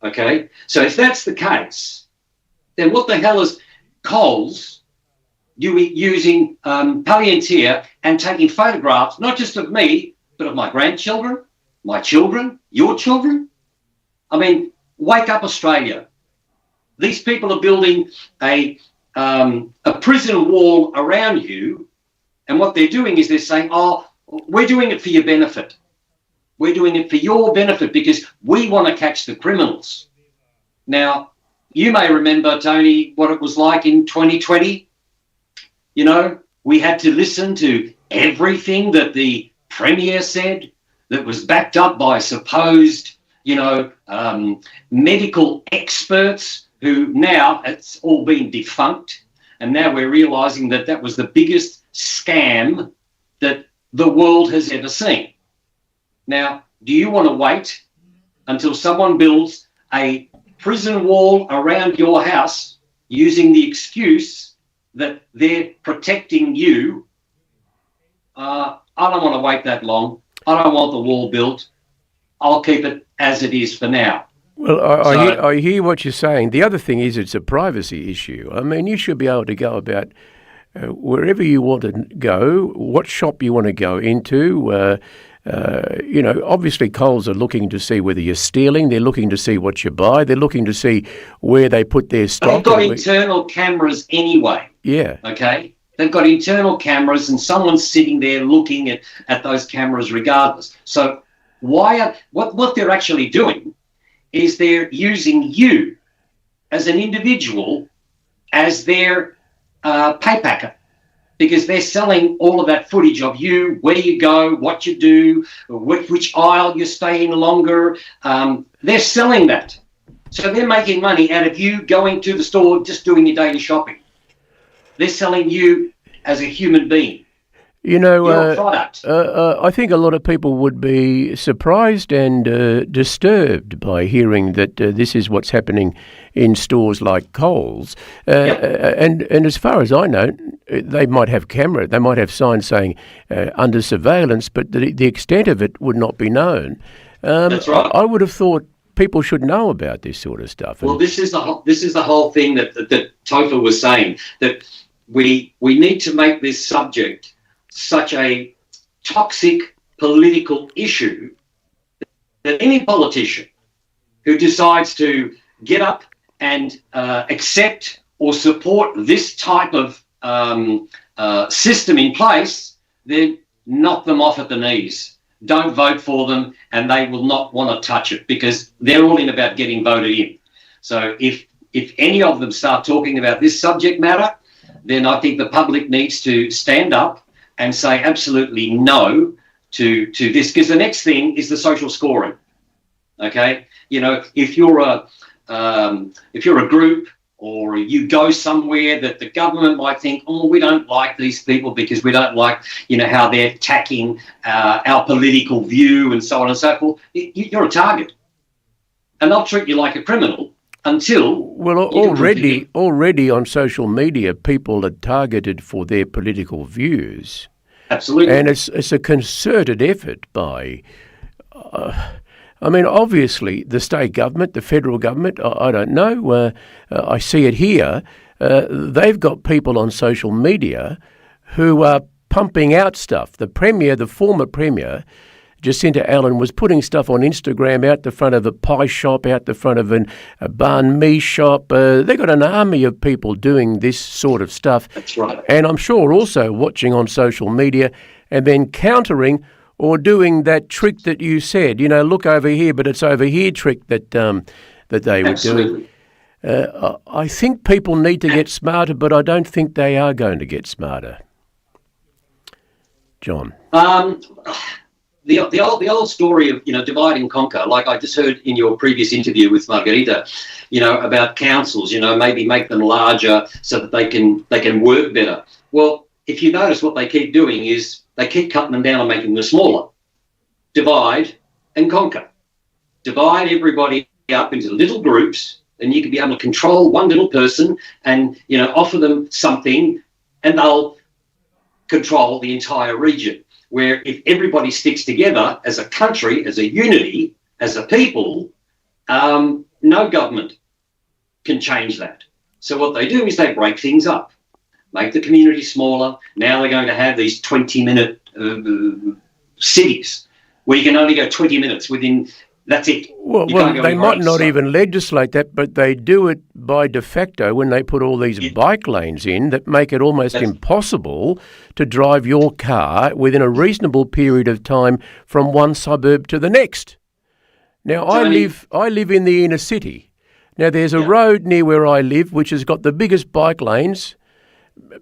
Okay? So if that's the case, then what the hell is Coles using Palantir and taking photographs, not just of me, but of my grandchildren, my children, your children? I mean, wake up, Australia. These people are building a prison wall around you, and what they're doing is they're saying, oh, we're doing it for your benefit. We're doing it for your benefit because we want to catch the criminals. Now, you may remember, Tony, what it was like in 2020. We had to listen to everything that the Premier said that was backed up by supposed, medical experts who now it's all been defunct. And now we're realising that that was the biggest scam that the world has ever seen. Now, do you want to wait until someone builds a prison wall around your house using the excuse that they're protecting you? I don't want to wait that long. I don't want the wall built. I'll keep it as it is for now. Well, I hear what you're saying. The other thing is it's a privacy issue. I mean, you should be able to go about wherever you want to go, what shop you want to go into. Obviously Coles are looking to see whether you're stealing. They're looking to see what you buy. They're looking to see where they put their stock. They've got internal cameras anyway. Yeah. Okay? They've got internal cameras and someone's sitting there looking at those cameras regardless. So what they're actually doing is they're using you as an individual as their pay packet, because they're selling all of that footage of you, where you go, what you do, which aisle you stay in longer. They're selling that. So they're making money out of you going to the store, just doing your daily shopping. They're selling you as a human being. You know, You're a product. I think a lot of people would be surprised and disturbed by hearing that this is what's happening in stores like Coles. And as far as I know, they might have they might have signs saying under surveillance, but the extent of it would not be known. That's right. I would have thought people should know about this sort of stuff. Well, this is the whole thing that Topher was saying, that we need to make this subject such a toxic political issue that any politician who decides to get up and accept or support this type of system in place, then knock them off at the knees. Don't vote for them, and they will not want to touch it, because they're all in about getting voted in. So if any of them start talking about this subject matter, then I think the public needs to stand up and say absolutely no to this, because the next thing is the social scoring. Okay, you know, if you're a group, or you go somewhere that the government might think, oh, we don't like these people because we don't like, you know, how they're attacking our political view and so on and so forth, you're a target, and they'll treat you like a criminal until. Well, already on social media, people are targeted for their political views. Absolutely. And it's a concerted effort by, I mean, obviously the state government, the federal government, I don't know, I see it here, they've got people on social media who are pumping out stuff. The former Premier, Jacinta Allen, was putting stuff on Instagram out the front of a pie shop, out the front of a banh mi shop. They've got an army of people doing this sort of stuff. That's right. And I'm sure also watching on social media and then countering or doing that trick that you said, you know, look over here, but it's over here trick that they were doing. I think people need to get smarter, but I don't think they are going to get smarter. John. The old story of, you know, divide and conquer, like I just heard in your previous interview with Margarita, you know, about councils, you know, maybe make them larger so that they can work better. Well, if you notice, what they keep doing is they keep cutting them down and making them smaller. Divide and conquer. Divide everybody up into little groups, and you can be able to control one little person and, you know, offer them something, and they'll control the entire region. Where if everybody sticks together as a country, as a unity, as a people, no government can change that. So what they do is they break things up, make the community smaller. Now they're going to have these 20-minute cities where you can only go 20 minutes within. That's it. Well, they might not even legislate that, but they do it by de facto when they put all these bike lanes in that make it almost impossible to drive your car within a reasonable period of time from one suburb to the next. Now, Tony, I live in the inner city. Now, there's a road near where I live which has got the biggest bike lanes,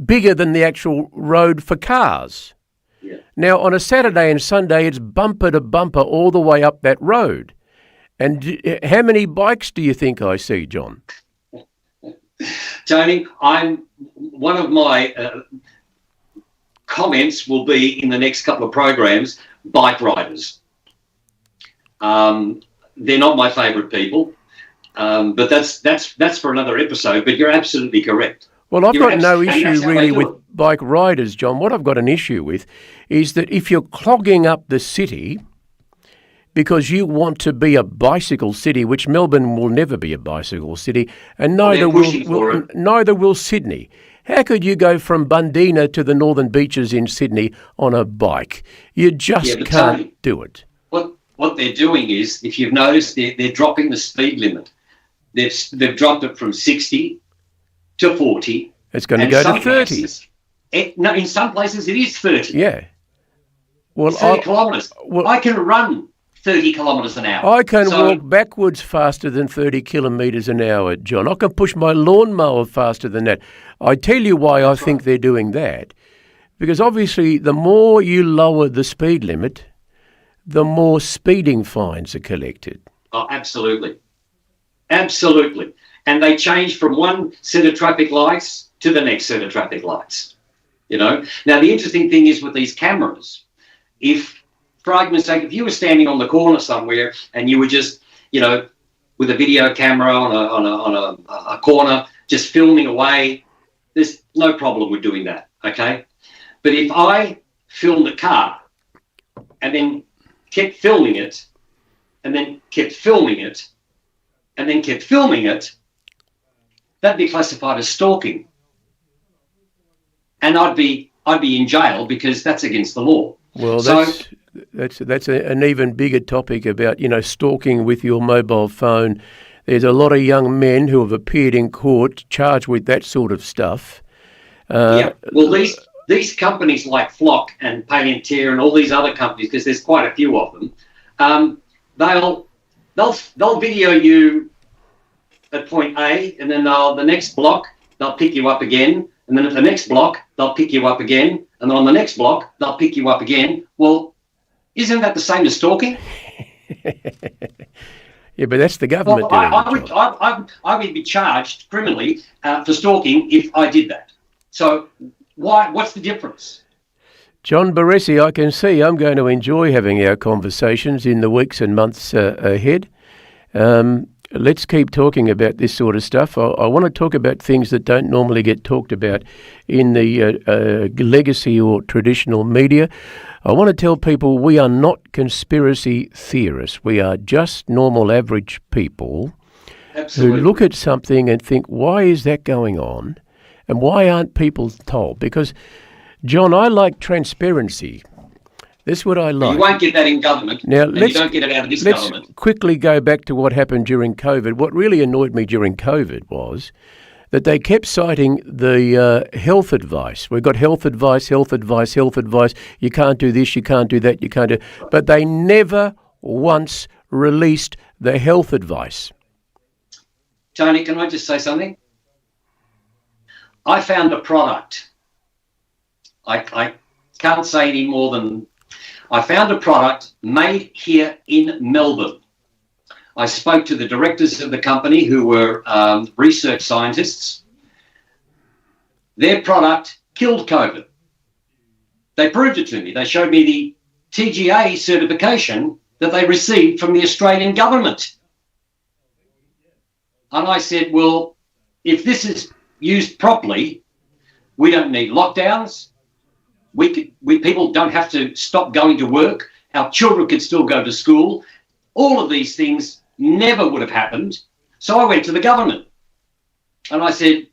bigger than the actual road for cars. Yeah. Now, on a Saturday and Sunday, it's bumper to bumper all the way up that road. And how many bikes do you think I see, John? Tony, one of my comments will be in the next couple of programs, bike riders. They're not my favourite people, but that's for another episode. But you're absolutely correct. Well, I've got no issue really with bike riders, John. What I've got an issue with is that if you're clogging up the city because you want to be a bicycle city, which Melbourne will never be a bicycle city, and neither will Sydney. How could you go from Bundeena to the Northern Beaches in Sydney on a bike? You just can't do it. What they're doing is, if you've noticed, they're dropping the speed limit. They've dropped it from 60 to 40. It's going to go to 30. In some places it is 30. Yeah. Well, 30 kilometres. I can run 30 kilometres an hour. I can walk backwards faster than 30 kilometres an hour, John. I can push my lawnmower faster than that. I tell you why I think they're doing that. Because obviously the more you lower the speed limit, the more speeding fines are collected. Oh, absolutely. Absolutely. And they change from one set of traffic lights to the next set of traffic lights. you know. Now, the interesting thing is with these cameras, if, for argument's sake, if you were standing on the corner somewhere and you were just, you know, with a video camera on a corner, just filming away, there's no problem with doing that, okay? But if I filmed a car and then kept filming it and then kept filming it and then kept filming it, that'd be classified as stalking. And I'd be in jail because that's against the law. Well, So, that's an even bigger topic about, you know, stalking with your mobile phone. There's a lot of young men who have appeared in court charged with that sort of stuff. yeah. Well, these companies like Flock and Palantir and all these other companies, because there's quite a few of them, they'll video you at point A, and then the next block they'll pick you up again, and then at the next block they'll pick you up again, and then on the next block they'll pick you up again. Well, isn't that the same as stalking? Yeah, but that's the government Well, doing it, John. I would be charged criminally for stalking if I did that. So what's the difference? John Baresi, I can see I'm going to enjoy having our conversations in the weeks and months ahead. Let's keep talking about this sort of stuff. I want to talk about things that don't normally get talked about in the legacy or traditional media. I want to tell people we are not conspiracy theorists. We are just normal average people Absolutely. who look at something and think, why is that going on? And why aren't people told? Because, John, I like transparency. This is what I like. You won't get that in government. Now, and you don't get it out of this government. Let's quickly go back to what happened during COVID. What really annoyed me during COVID was that they kept citing the health advice. We've got health advice. You can't do this, you can't do that, you can't do... But they never once released the health advice. Tony, can I just say something? I found a product. I can't say any more than... I found a product made here in Melbourne. I spoke to the directors of the company who were research scientists. Their product killed COVID. They proved it to me. They showed me the TGA certification that they received from the Australian government. And I said, well, if this is used properly, we don't need lockdowns. People don't have to stop going to work. Our children could still go to school. All of these things never would have happened. So I went to the government and I said,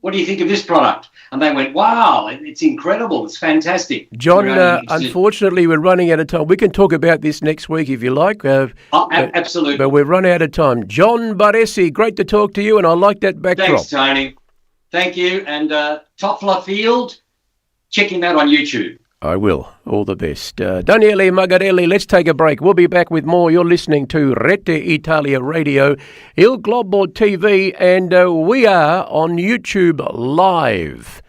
what do you think of this product? And they went, wow, it's incredible. It's fantastic. John, unfortunately, we're running out of time. We can talk about this next week if you like. Absolutely. But we've run out of time. John Baresi, great to talk to you, and I like that backdrop. Thanks, Tony. Thank you. And Toffler Field, check him out on YouTube. I will. All the best. Daniele Magarelli, let's take a break. We'll be back with more. You're listening to Rete Italia Radio, Il Globo TV, and we are on YouTube Live.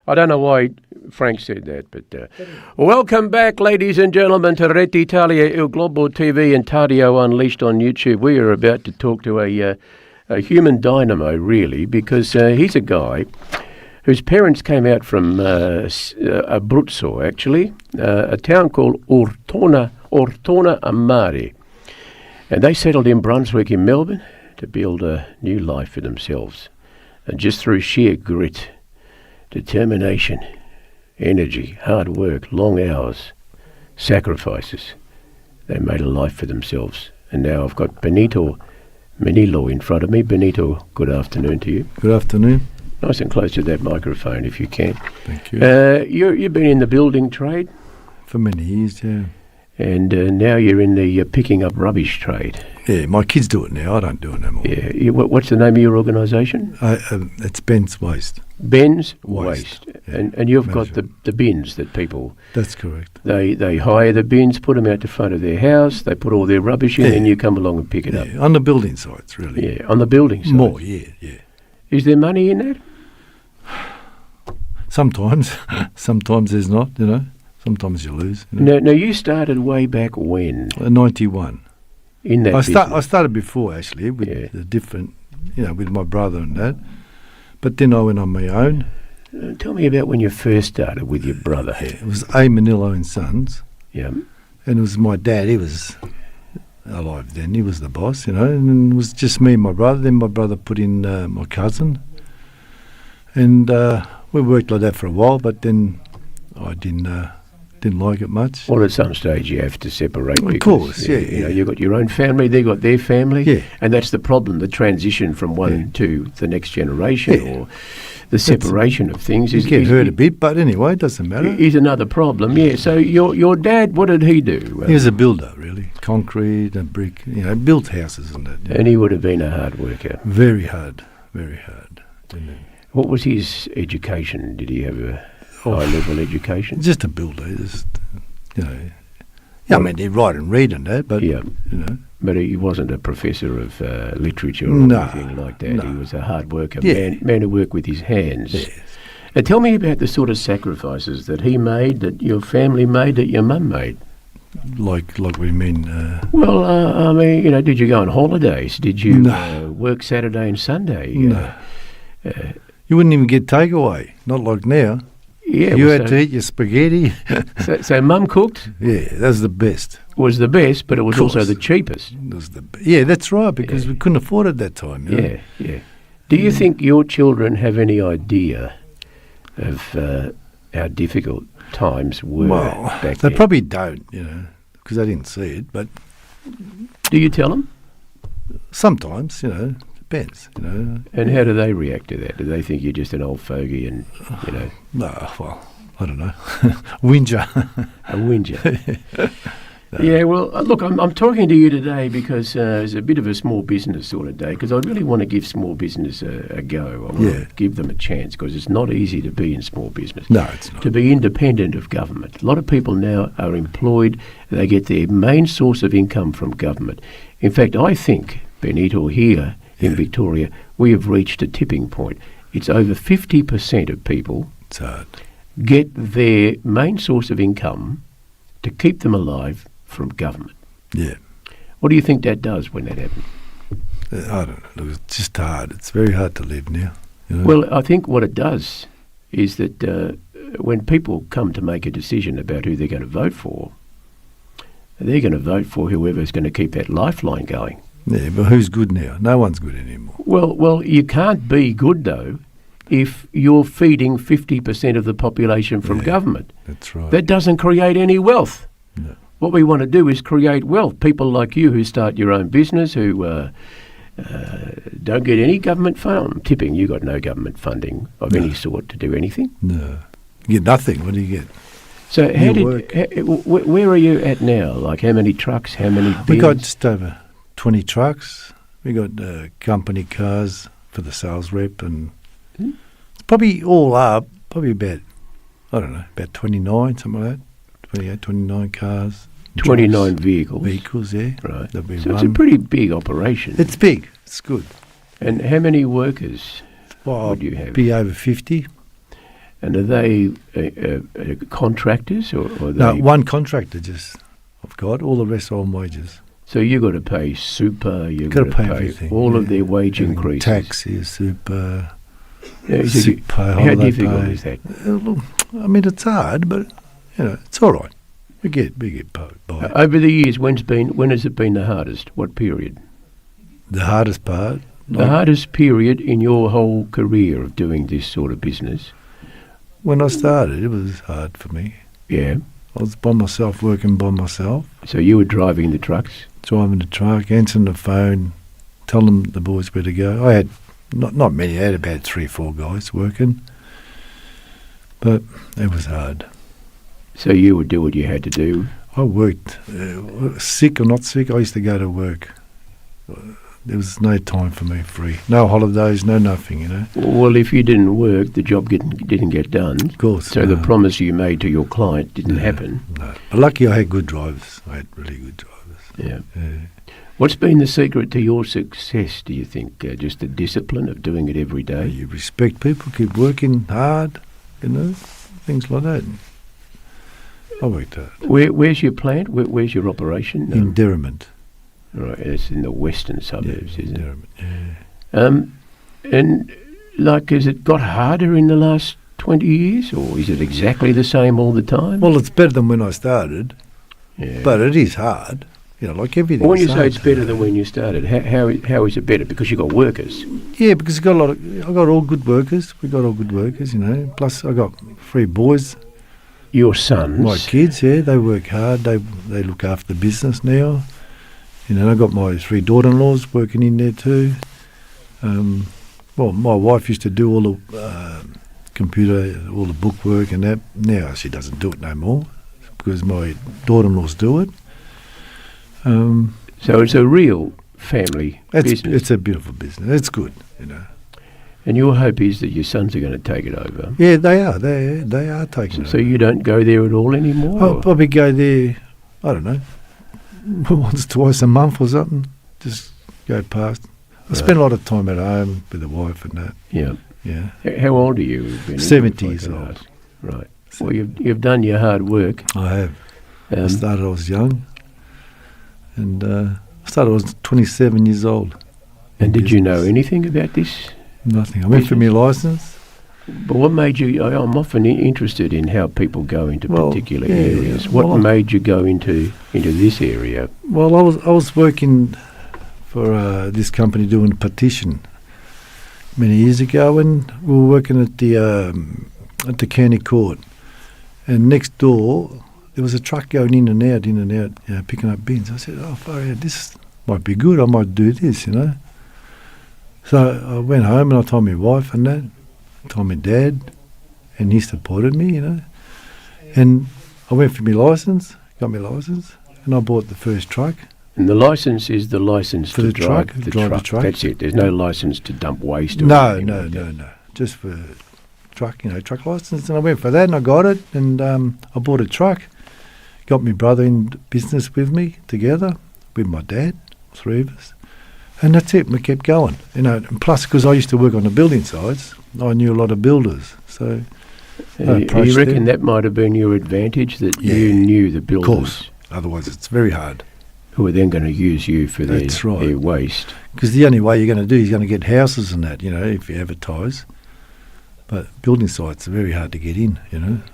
I don't know why Frank said that, but welcome back, ladies and gentlemen, to Rete, Italia, Globo TV and Tardio Unleashed on YouTube. We are about to talk to a human dynamo, really, because he's a guy whose parents came out from Abruzzo, actually, a town called Ortona Amare. And they settled in Brunswick in Melbourne to build a new life for themselves. And just through sheer grit, determination, energy, hard work, long hours, sacrifices, they made a life for themselves. And now I've got Benito Manilo in front of me. Benito, good afternoon to you. Good afternoon. Nice and close to that microphone if you can. Thank you. You've been in the building trade? For many years, yeah. And now you're in the picking up rubbish trade. Yeah, my kids do it now. I don't do it no more. Yeah. What's the name of your organisation? It's Ben's Waste. Ben's Waste. Yeah. And you've got the bins that people... That's correct. They hire the bins, put them out the front of their house, they put all their rubbish in, and you come along and pick it up. On the building sites, really. Yeah, on the building sites. More, yeah. Is there money in that? Sometimes. Sometimes there's not, Sometimes you lose. You know. Now, you started way back when? 91. In that business? I started before, actually, with the different, with my brother and that. But then I went on my own. Tell me about when you first started with your brother. Yeah, it was A. Manillo and Sons. Yeah. And it was my dad. He was alive then. He was the boss, and it was just me and my brother. Then my brother put in my cousin. And we worked like that for a while, but then I didn't like it much. Well, at some stage you have to separate. Of course, yeah. You've got your own family, they've got their family. Yeah. And that's the problem, the transition from one to the next generation or the separation of things. You get hurt a bit, but anyway, it doesn't matter. Is another problem, yeah. So your dad, what did he do? He was a builder, really. Concrete and brick, built houses and that. And he would have been a hard worker. Very hard, very hard. What was his education? Did he have a high-level education? Just a builder, I mean, he'd write and read and that, but, But he wasn't a professor of literature or anything like that. No. He was a hard worker, Yeah. man who worked with his hands. Yes. Tell me about the sort of sacrifices that he made, that your family made, that your mum made. Like we mean... Well, I mean, did you go on holidays? Did you work Saturday and Sunday? No. You wouldn't even get takeaway, not like now. Yeah, you had to eat your spaghetti. so Mum cooked? Yeah, that was the best. Was the best, but it was also the cheapest. Yeah, that's right, because we couldn't afford it that time. Yeah. Do you think your children have any idea of how difficult times were back then? They probably don't, because they didn't see it, but... Do you tell them? Sometimes, depends, And how do they react to that? Do they think you're just an old fogey and, No, well, I don't know. Whinger. A whinger. No. Yeah, well, look, I'm talking to you today because it's a bit of a small business sort of day, because I really want to give small business a go. I want to give them a chance, because it's not easy to be in small business. No, it's not. To be independent of government. A lot of people now are employed. They get their main source of income from government. In fact, I think, Benito, here in Victoria, we have reached a tipping point. It's over 50% of people get their main source of income to keep them alive from government. Yeah. What do you think that does when that happens? I don't know. Look, it's just hard. It's very hard to live now. Well, I think what it does is that when people come to make a decision about who they're going to vote for, they're going to vote for whoever's going to keep that lifeline going. Yeah, but who's good now? No one's good anymore. Well, you can't be good, though, if you're feeding 50% of the population from government. That's right. That doesn't create any wealth. No. What we want to do is create wealth. People like you who start your own business, who don't get any government funding. I'm tipping you got no government funding of any sort to do anything. No. You get nothing. What do you get? So where are you at now? Like how many trucks, how many bins? We got just over 20 trucks. We got company cars for the sales rep, and it's probably all up, probably about, I don't know, about 29, something like that. 28, 29 cars. 29 vehicles. Vehicles, yeah. Right. So it's a pretty big operation. It's big. It's good. And how many workers would you have? Be over 50. And are they contractors or No, they? one contractor just I've got. All the rest are on wages. So you got to pay super. You Got got to pay everything. all of yeah. their wage Everything. increases. Taxes, super, Yeah, so sick pay, how holiday difficult pay. is that? Look, I mean, it's hard, but it's all right. We get by. Over the years, when has it been the hardest? What period? The hardest part. The hardest period in your whole career of doing this sort of business? When I started, it was hard for me. Yeah. I was by myself, working by myself, So you were driving the trucks? driving the truck, answering the phone, telling the boys where to go. I had not many. I had about 3 or 4 guys working, but it was hard. So you would do what you had to do? I worked, sick or not sick, I used to go to work. There was no time for me free. No holidays, no nothing, Well, if you didn't work, the job didn't get done. Of course. So the promise you made to your client didn't happen. No. But lucky I had good drivers. I had really good drivers. Yeah. Yeah. What's been the secret to your success, do you think? Just the discipline of doing it every day? You respect people, keep working hard, things like that. I worked hard. Where's your plant? Where's your operation? In Derrimut. Right, it's in the western suburbs, in isn't it? Derrimut, yeah. And has it got harder in the last 20 years, or is it exactly the same all the time? Well, it's better than when I started, yeah. but it is hard. Like everything. When you say it's better than when you started, how is it better? Because you've got workers. Yeah, because I got all good workers. We got all good workers, Plus, I got 3 boys. Your sons. My kids, yeah, they work hard. They look after the business now. I got my 3 daughter-in-laws working in there too. Well, my wife used to do all the computer, all the bookwork and that. Now she doesn't do it no more because my daughter-in-laws do it. So it's a real family business. It's a beautiful business. It's good, And your hope is that your sons are going to take it over. Yeah, they are. They are taking it So over. you don't go there at all anymore? I'll probably go there, I don't know, once, twice a month or something. Just go past. I spend a lot of time at home with the wife and that. Yeah. Yeah. How old are you? 70 years old. Right. Well, you've done your hard work. I have. I started, I was young. And I was 27 years old. And did you know anything about this? Nothing. I went for my licence. But what made you? I'm often interested in how people go into particular areas. Yeah. What made you go into this area? Well, I was working for this company doing partition many years ago, and we were working at the county court. And next door there was a truck going in and out, picking up bins. I said, "Oh, far out, this might be good. I might do this, So I went home and I told my wife and that. Told my dad, and he supported me, And I went for my licence, got my licence, and I bought the first truck. And the licence is the licence For to the drive truck, the drive the truck. truck. That's it. There's no licence to dump waste. Or No, anything like that. no. Just for truck, truck licence. And I went for that and I got it, and I bought a truck. Got my brother in business with me together, with my dad, 3 of us. And that's it, we kept going. And plus, because I used to work on the building sites, I knew a lot of builders. So You reckon that might have been your advantage, that you knew the builders? Of course. Otherwise, it's very hard. Who are then going to use you for their waste. Because the only way you're going to do is going to get houses and that, if you advertise. But building sites are very hard to get in,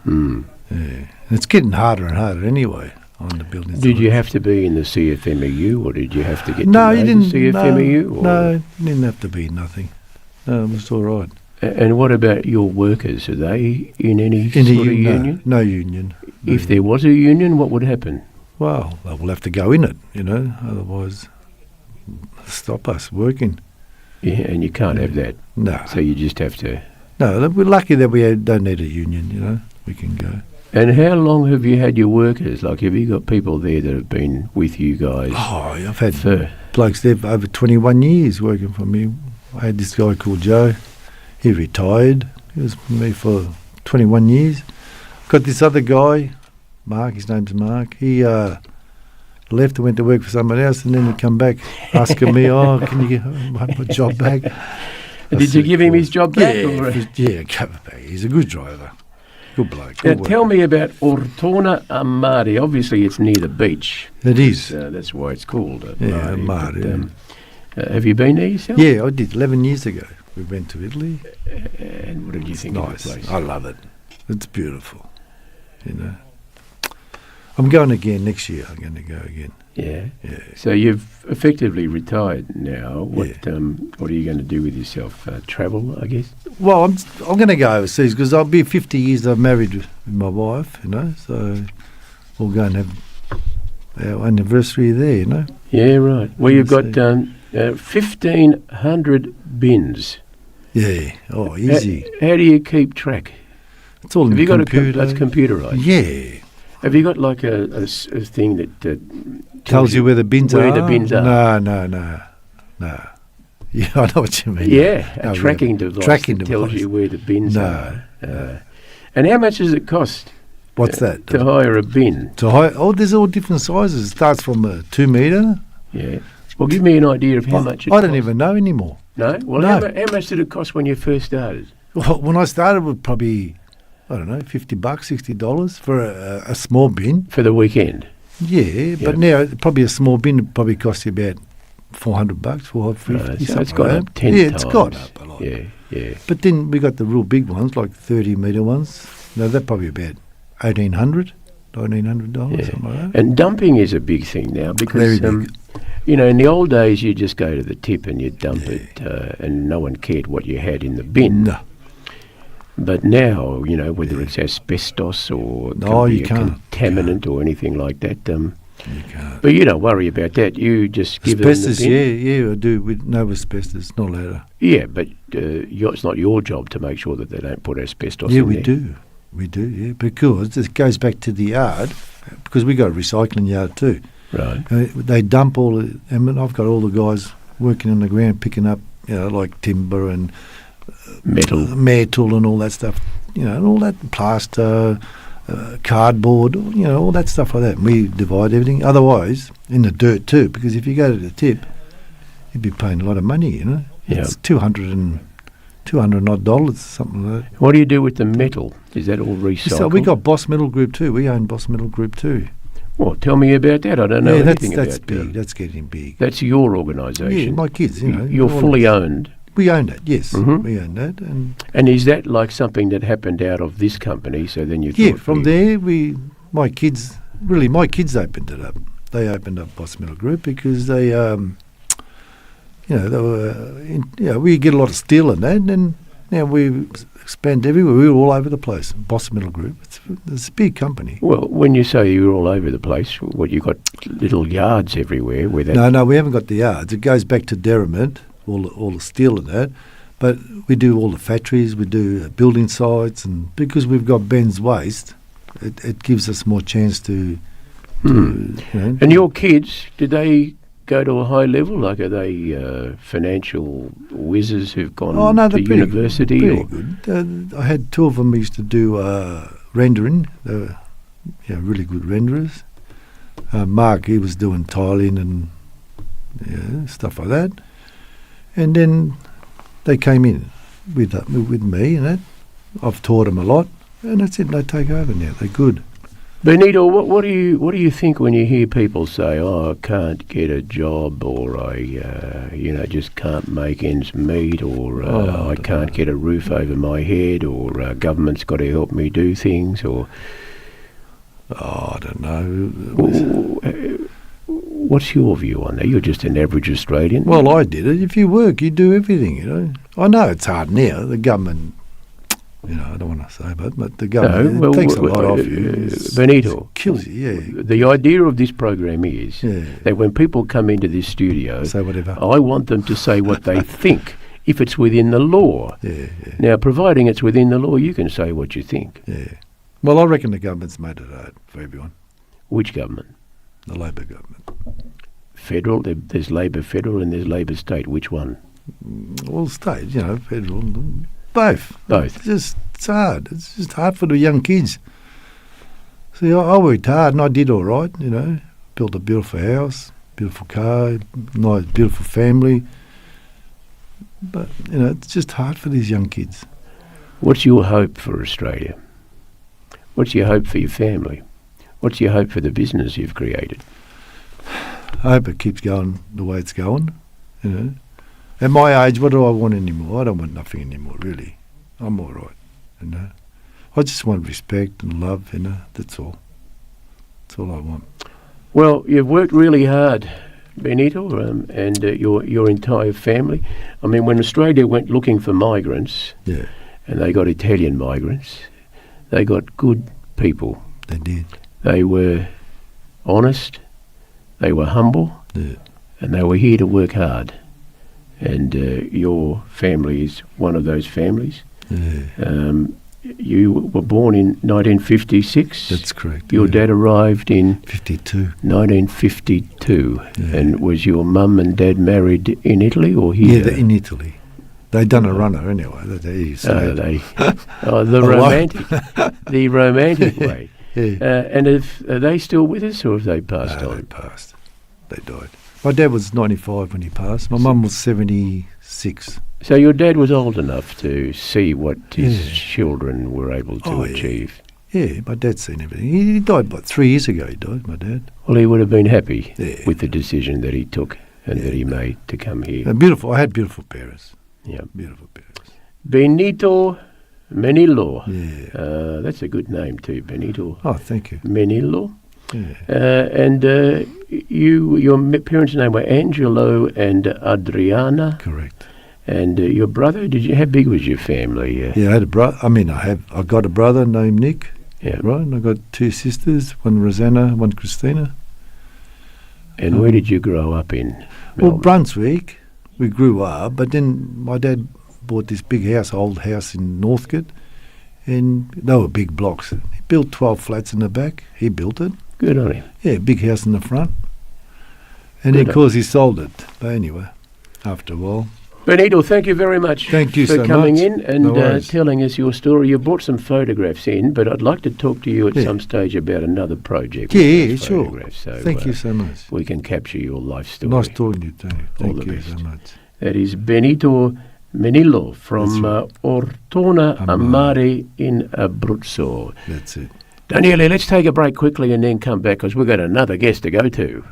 Mm. Yeah. And it's getting harder and harder anyway on the building sites. Did you have to be in the CFMEU, or did you have to get No, to you know didn't. the CFMEU? No, you didn't have to be nothing. No, it was all right. And what about your workers? Are they in any In sort of union? No union. If there was a union, what would happen? Well, they will have to go in it, otherwise stop us working. Yeah, and you can't have that. No. So you just have to... No, we're lucky that we don't need a union, we can go. And how long have you had your workers? Like, have you got people there that have been with you guys? Oh, I've had blokes there for over 21 years working for me. I had this guy called Joe. He retired. He was with me for 21 years. Got this other guy, Mark, his name's Mark. He left and went to work for someone else, and then he come back asking me, can you get my job back? Did you give him his job back? Or? Yeah, give it back. He's a good driver. Good bloke. Now, Good tell worker. me about Ortona Amari. Obviously, it's near the beach. It is. That's why it's called Amari. But, have you been there yourself? Yeah, I did. 11 years ago. We went to Italy. And what did you think Nice. of the place? I love it. It's beautiful. I'm going again next year. I'm going to go again. Yeah. Yeah. So you've effectively retired now. What are you going to do with yourself? Travel, I guess? Well, I'm going to go overseas because I'll be 50 years. I'm married with my wife, so we'll go and have our anniversary there, Yeah, right. Well, you've got See. 1,500 bins. Yeah. Oh, easy. How do you keep track? It's all in Have the you got computer. that's computerised? Yeah. Have you got like a thing that Tells you where the bins where are? the bins are? No. Yeah, I know what you mean. Yeah, No, a we tracking have device tracking that tells device. you where the bins No, are. And how much does it cost What's that? to hire a bin? There's all different sizes. It starts from a 2 metre. Yeah. Well, give me an idea of how much it costs. I don't even know anymore. No? Well, No. How much did it cost when you first started? Well, when I started, it was probably, I don't know, $50, $60 for a small bin. For the weekend? Yeah, but now probably a small bin would probably cost you about $400, $450. Right, so something it's gone like up that. 10 Yeah, times. it's gone up a lot. Yeah. But then we got the real big ones, like 30 metre ones. Now they're probably about $1,800, $1,900, something like that. And dumping is a big thing now because, Very big. in the old days you just go to the tip and you dump it and no one cared what you had in the bin. No. But now, whether it's asbestos or No, could be you a can't. contaminant or anything like that. You can't. But you don't worry about that. You just give them the Asbestos, bin. yeah, I do. With no asbestos, not allowed. Yeah, but it's not your job to make sure that they don't put asbestos Yeah, in we there. do. We do, yeah, because it goes back to the yard, because we got a recycling yard too. Right. They dump all the, and I've got all the guys working on the ground picking up, like timber and metal and all that stuff, and all that plaster, cardboard, all that stuff like that. And we divide everything. Otherwise, in the dirt too, because if you go to the tip, you'd be paying a lot of money, Yeah. It's $200 odd, something like that. What do you do with the metal? Is that all recycled? So we got Boss Metal Group too. We own Boss Metal Group too. Well, tell me about that. I don't know anything that's about big. That's getting big. That's your organisation. Yeah, my kids, You're all fully of us. owned. We own that, yes. Mhm. We own that. And is that like something that happened out of this company? So then you Yeah, thought from there, my kids opened it up. They opened up Boss Metal Group because they, they were, we get a lot of steel in that, and now we expand everywhere. We're all over the place. Boss Metal Group, it's a big company. Well, when you say you're all over the place, you got little yards everywhere where that... No, we haven't got the yards. It goes back to Derrimut, all the steel in that. But we do all the factories, we do building sites, and because we've got Ben's waste, it gives us more chance to And your kids, did they go to a high level? Like, are they financial whizzes who've gone to university? Pretty good. I had two of them who used to do rendering. They were really good renderers. Mark, he was doing tiling and stuff like that. And then they came in with me and that. I've taught them a lot, and that's it. They take over now. They're good. Benito, what do you think when you hear people say, "Oh, I can't get a job," or "I, just can't make ends meet," or "I can't get a roof over my head," or "Government's got to help me do things," or I don't know. What's your view on that? You're just an average Australian. Well, I did it. If you work, you do everything. I know it's hard now. The government. I don't want to say, but the government takes a lot off you. Benito, Kills you, yeah. The idea of this program is Yeah. that when people come into this studio, Say whatever. I want them to say what they think, if it's within the law. Yeah. Now, providing it's within the law, you can say what you think. Yeah. Well, I reckon the government's made it hard for everyone. Which government? The Labor government. Federal? There's Labor federal and there's Labor state. Which one? Well, state, federal, both. Both. It's hard. It's just hard for the young kids. See, I worked hard and I did all right, Built a beautiful house, beautiful car, nice, beautiful family. But, you know, it's just hard for these young kids. What's your hope for Australia? What's your hope for your family? What's your hope for the business you've created? I hope it keeps going the way it's going, you know. At my age, what do I want anymore? I don't want nothing anymore, really. I'm all right, you know. I just want respect and love, you know, that's all. That's all I want. Well, you've worked really hard, Benito, and your entire family. I mean, when Australia went looking for migrants, Yeah, and they got Italian migrants, they got good people. they did. They were honest, they were humble, Yeah. and they were here to work hard. And your family is one of those families. Yeah, You were born in 1956. that's correct. Your yeah. dad arrived in 52. 1952. Yeah. And was your mum and dad married in Italy or Yeah, here? they're in Italy. They done a runner anyway. They used to The A romantic, the romantic way. Yeah. And are they still with us, or have they passed No, they on? passed. They died. My dad was 95 when he passed. My mum was 76. So your dad was old enough to see what his Yeah. children were able to Oh, yeah. achieve. Yeah, my dad's seen everything. He died about 3 years ago, he died, my dad. Well, he would have been happy Yeah. with the decision that he took and that he Yeah. made to come here. Beautiful. I had beautiful parents. Yeah. Beautiful parents. Benito Menilo. Yeah. That's a good name too, Benito Oh, thank you. Menilo. Yeah. And your parents' name were Angelo and Adriana. Correct. And your brother, how big was your family? Yeah, I had a brother. I got a brother named Nick. Yeah. Right. And I got 2 sisters, one Rosanna, one Christina. And where did you grow up in? Well, Melbourne? Brunswick, we grew up, but then my dad bought this big house, old house in Northcote, and they were big blocks. He built 12 flats in the back. He built it. Good on him. Yeah, big house in the front. And Good of course he sold it. But anyway, after a while. Benito, thank you very much Thank you for so coming much. in and No worries. telling us your story. You brought some photographs in, but I'd like to talk to you at Yeah. some stage about another project. Yeah, with yeah, those sure. photographs. So, Thank you so much. we can capture your life story. Nice talking to you, Tony. All Thank the you best. so much. That is Benito Menilo from That's Ortona Amare. Amare in Abruzzo. That's it. Daniele, let's take a break quickly and then come back because we've got another guest to go to.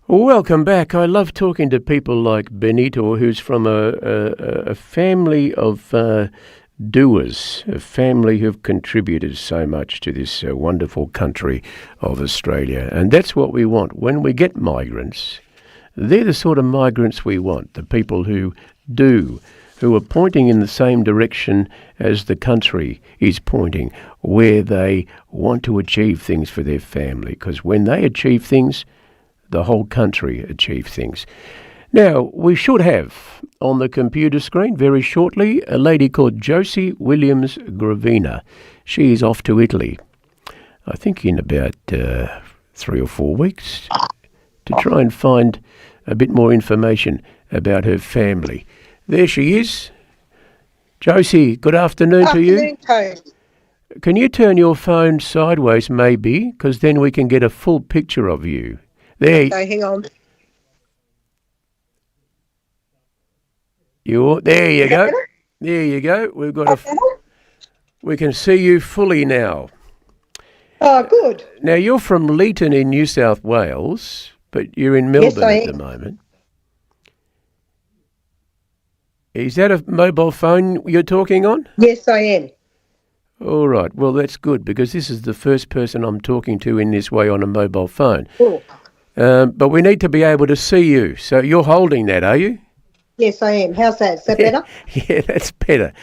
Welcome back. I love talking to people like Benito, who's from a family of doers, a family who've contributed so much to this wonderful country of Australia. And that's what we want. When we get migrants, they're the sort of migrants we want, the people who do, who are pointing in the same direction as the country is pointing, where they want to achieve things for their family. Because when they achieve things, the whole country achieve things. Now, we should have on the computer screen very shortly a lady called Josie Williams Gravina. She is off to Italy, I think in about 3 or 4 weeks, to try and find a bit more information about her family. There she is. Josie, good afternoon to you. Afternoon, Tony. Can you turn your phone sideways maybe, because then we can get a full picture of you. There, Okay, hang on. there you Is that go. better? There you go. We've got Okay. we can see you fully now. Oh, good. Now you're from Leeton in New South Wales, but you're in Melbourne I at the am. moment. Is that a mobile phone you're talking on? Yes, I am. All right. Well, that's good because this is the first person I'm talking to in this way on a mobile phone. Cool. But we need to be able to see you. So you're holding that, are you? Yes, I am. How's that? Is that better? Yeah, that's better.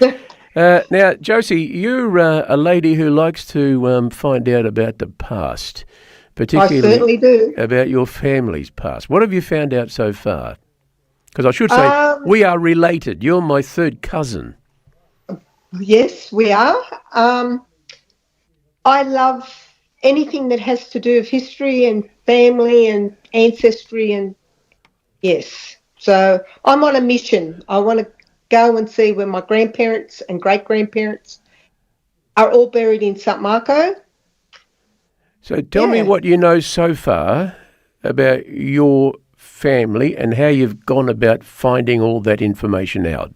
Now, Josie, you're a lady who likes to find out about the past, I particularly certainly do. about your family's past. What have you found out so far? Because I should say, we are related. You're my third cousin. Yes, we are. I love anything that has to do with history and family and ancestry and yes. So I'm on a mission. I want to go and see where my grandparents and great-grandparents are all buried in St. Marco. So tell me what you know so far about your family and how you've gone about finding all that information out.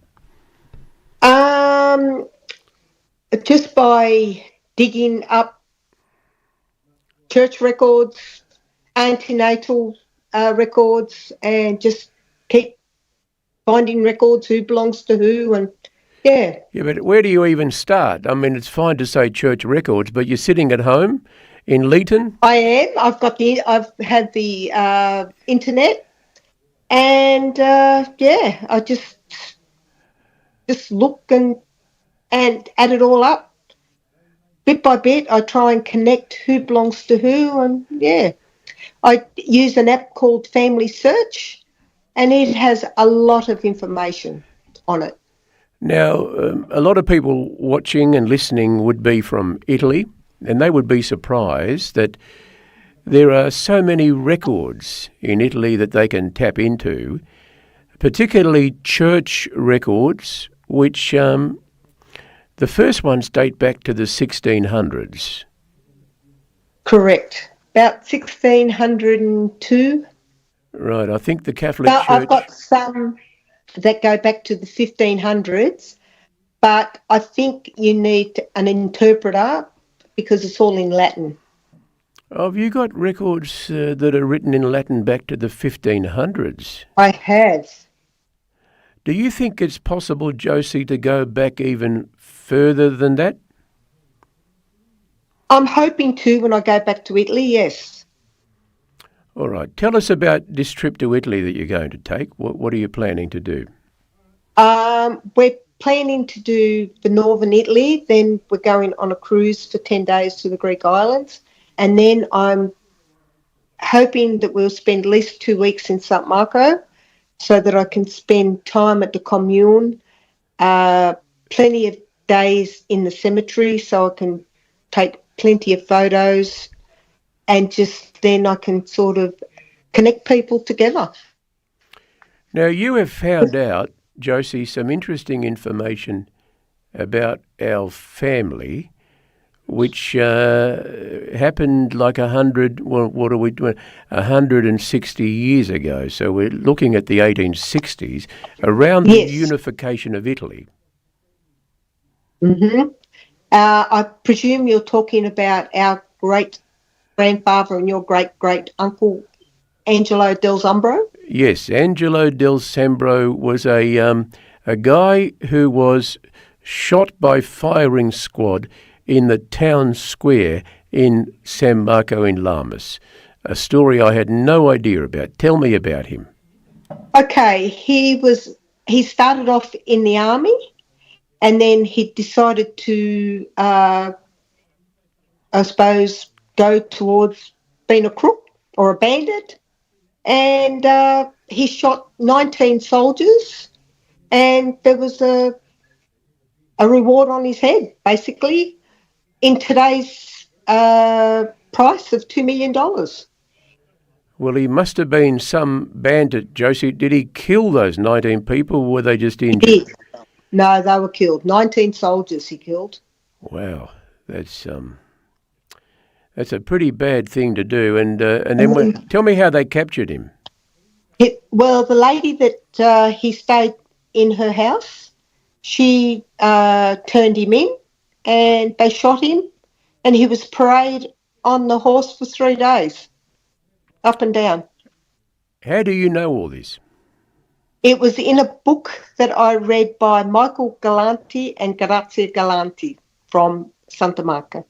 Just by digging up church records, antenatal records, and just keep finding records, who belongs to who, and yeah. Yeah, but where do you even start? I mean, it's fine to say church records, but you're sitting at home in Leeton? I am. I've had the internet, and I just look and add it all up. Bit by bit, I try and connect who belongs to who, and yeah. I use an app called Family Search, and it has a lot of information on it. Now, a lot of people watching and listening would be from Italy, and they would be surprised that there are so many records in Italy that they can tap into, particularly church records, which the first ones date back to the 1600s. Correct. About 1602. Right, I think the Catholic But Church... I've got some that go back to the 1500s, but I think you need an interpreter because it's all in Latin. Have you got records that are written in Latin back to the 1500s? I have. Do you think it's possible, Josie, to go back even further than that? I'm hoping to when I go back to Italy, yes. All right. Tell us about this trip to Italy that you're going to take. What are you planning to do? We're planning to do the northern Italy, then we're going on a cruise for 10 days to the Greek islands, and then I'm hoping that we'll spend at least 2 weeks in St. Marco so that I can spend time at the commune, plenty of days in the cemetery so I can take plenty of photos, and just then I can sort of connect people together. Now, you have found out, Josie, some interesting information about our family, which happened like 160 years ago. So we're looking at the 1860s, around the unification of Italy. Mm-hmm. I presume you're talking about our great-grandfather and your great-great-uncle Angelo Del Zumbro? Yes, Angelo Del Sembro was a guy who was shot by firing squad in the town square in San Marco in Lamas. A story I had no idea about. Tell me about him. Okay, he started off in the army, and then he decided to, I suppose, go towards being a crook or a bandit, and he shot 19 soldiers, and there was a reward on his head, basically, in today's price of $2 million. Well, he must have been some bandit, Josie. Did he kill those 19 people, or were they just injured? He did. No, they were killed. 19 soldiers he killed. Wow, that's a pretty bad thing to do. And then tell me how they captured him. Well, the lady that he stayed in her house, she turned him in, and they shot him, and he was paraded on the horse for 3 days, up and down. How do you know all this? It was in a book that I read by Michael Galanti and Grazia Galanti from Santa Marca.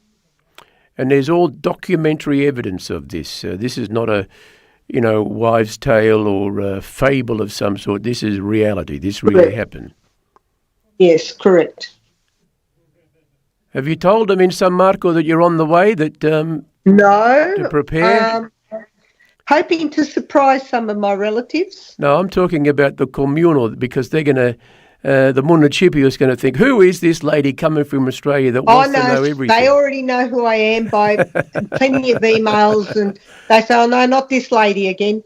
And there's all documentary evidence of this. This is not a, wives' tale or a fable of some sort. This is reality. This really happened. Yes, correct. Have you told them in San Marco that you're on the way, that no, to prepare? Hoping to surprise some of my relatives. No, I'm talking about the communal, because they're going to, the municipio is going to think, who is this lady coming from Australia that wants to know everything? They already know who I am by plenty of emails, and they say, oh, no, not this lady again.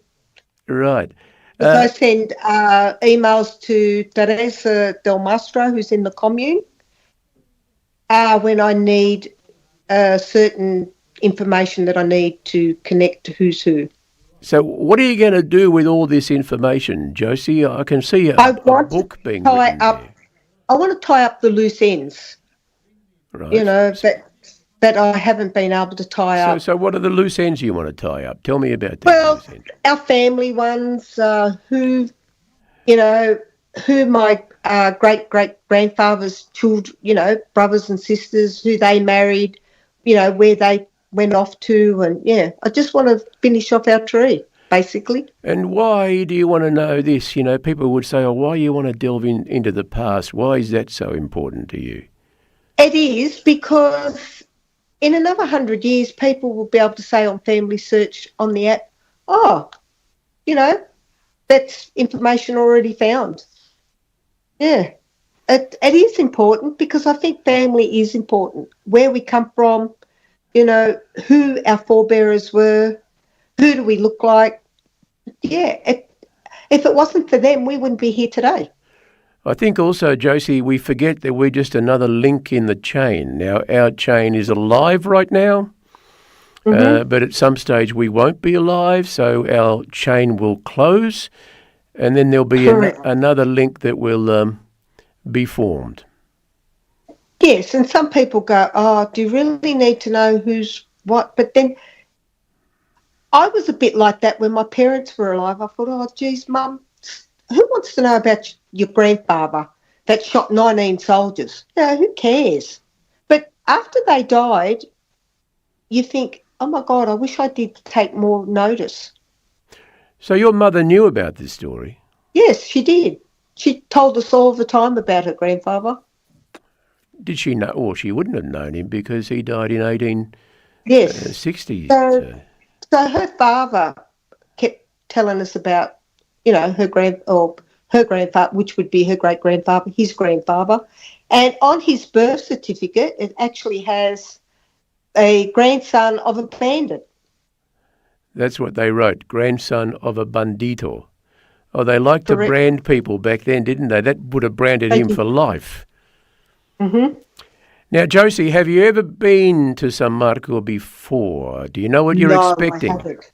Right. I send emails to Teresa Del Mastro, who's in the commune, when I need certain information that I need to connect to who's who. So what are you going to do with all this information, Josie? I can see a book being written there. I want to tie up the loose ends, right? That I haven't been able to tie up. So what are the loose ends you want to tie up? Tell me about that. Well, our family ones, who my great-great-grandfather's children, brothers and sisters, who they married, where they went off to, and I just want to finish off our tree, basically. And why do you want to know this? People would say, why you want to delve into the past? Why is that so important to you? It is because in another 100 years, people will be able to say on Family Search on the app, that's information already found. Yeah, it is important, because I think family is important. Where we come from, who our forebearers were, who do we look like. Yeah, if it wasn't for them, we wouldn't be here today. I think also, Josie, we forget that we're just another link in the chain. Now, our chain is alive right now, but at some stage we won't be alive, so our chain will close, and then there'll be another link that will be formed. Yes, and some people go, do you really need to know who's what? But then I was a bit like that when my parents were alive. I thought, geez, Mum, who wants to know about your grandfather that shot 19 soldiers? Who cares? But after they died, you think, oh, my God, I wish I did take more notice. So your mother knew about this story? Yes, she did. She told us all the time about her grandfather. Did she know? Well, she wouldn't have known him because he died in 1860s. Yes. So her father kept telling us about, her grandfather, which would be her great-grandfather, his grandfather. And on his birth certificate, it actually has a grandson of a bandit. That's what they wrote, grandson of a bandito. Oh, they liked to brand people back then, didn't they? That would have branded him for life. Mm-hmm. Now, Josie, have you ever been to San Marco before? Do you know what you're expecting? I haven't.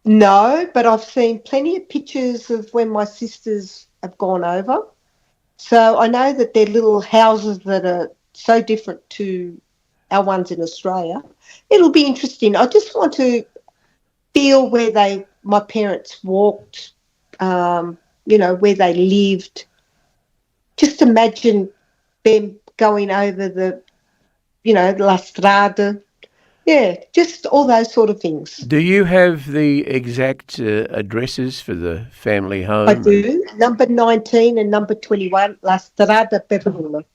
No, but I've seen plenty of pictures of when my sisters have gone over. So I know that they're little houses that are so different to our ones in Australia. It'll be interesting. I just want to feel where my parents walked, where they lived. Just imagine them going over the La Strada. Yeah, just all those sort of things. Do you have the exact addresses for the family home? I do. Number 19 and number 21, La Strada Beverly.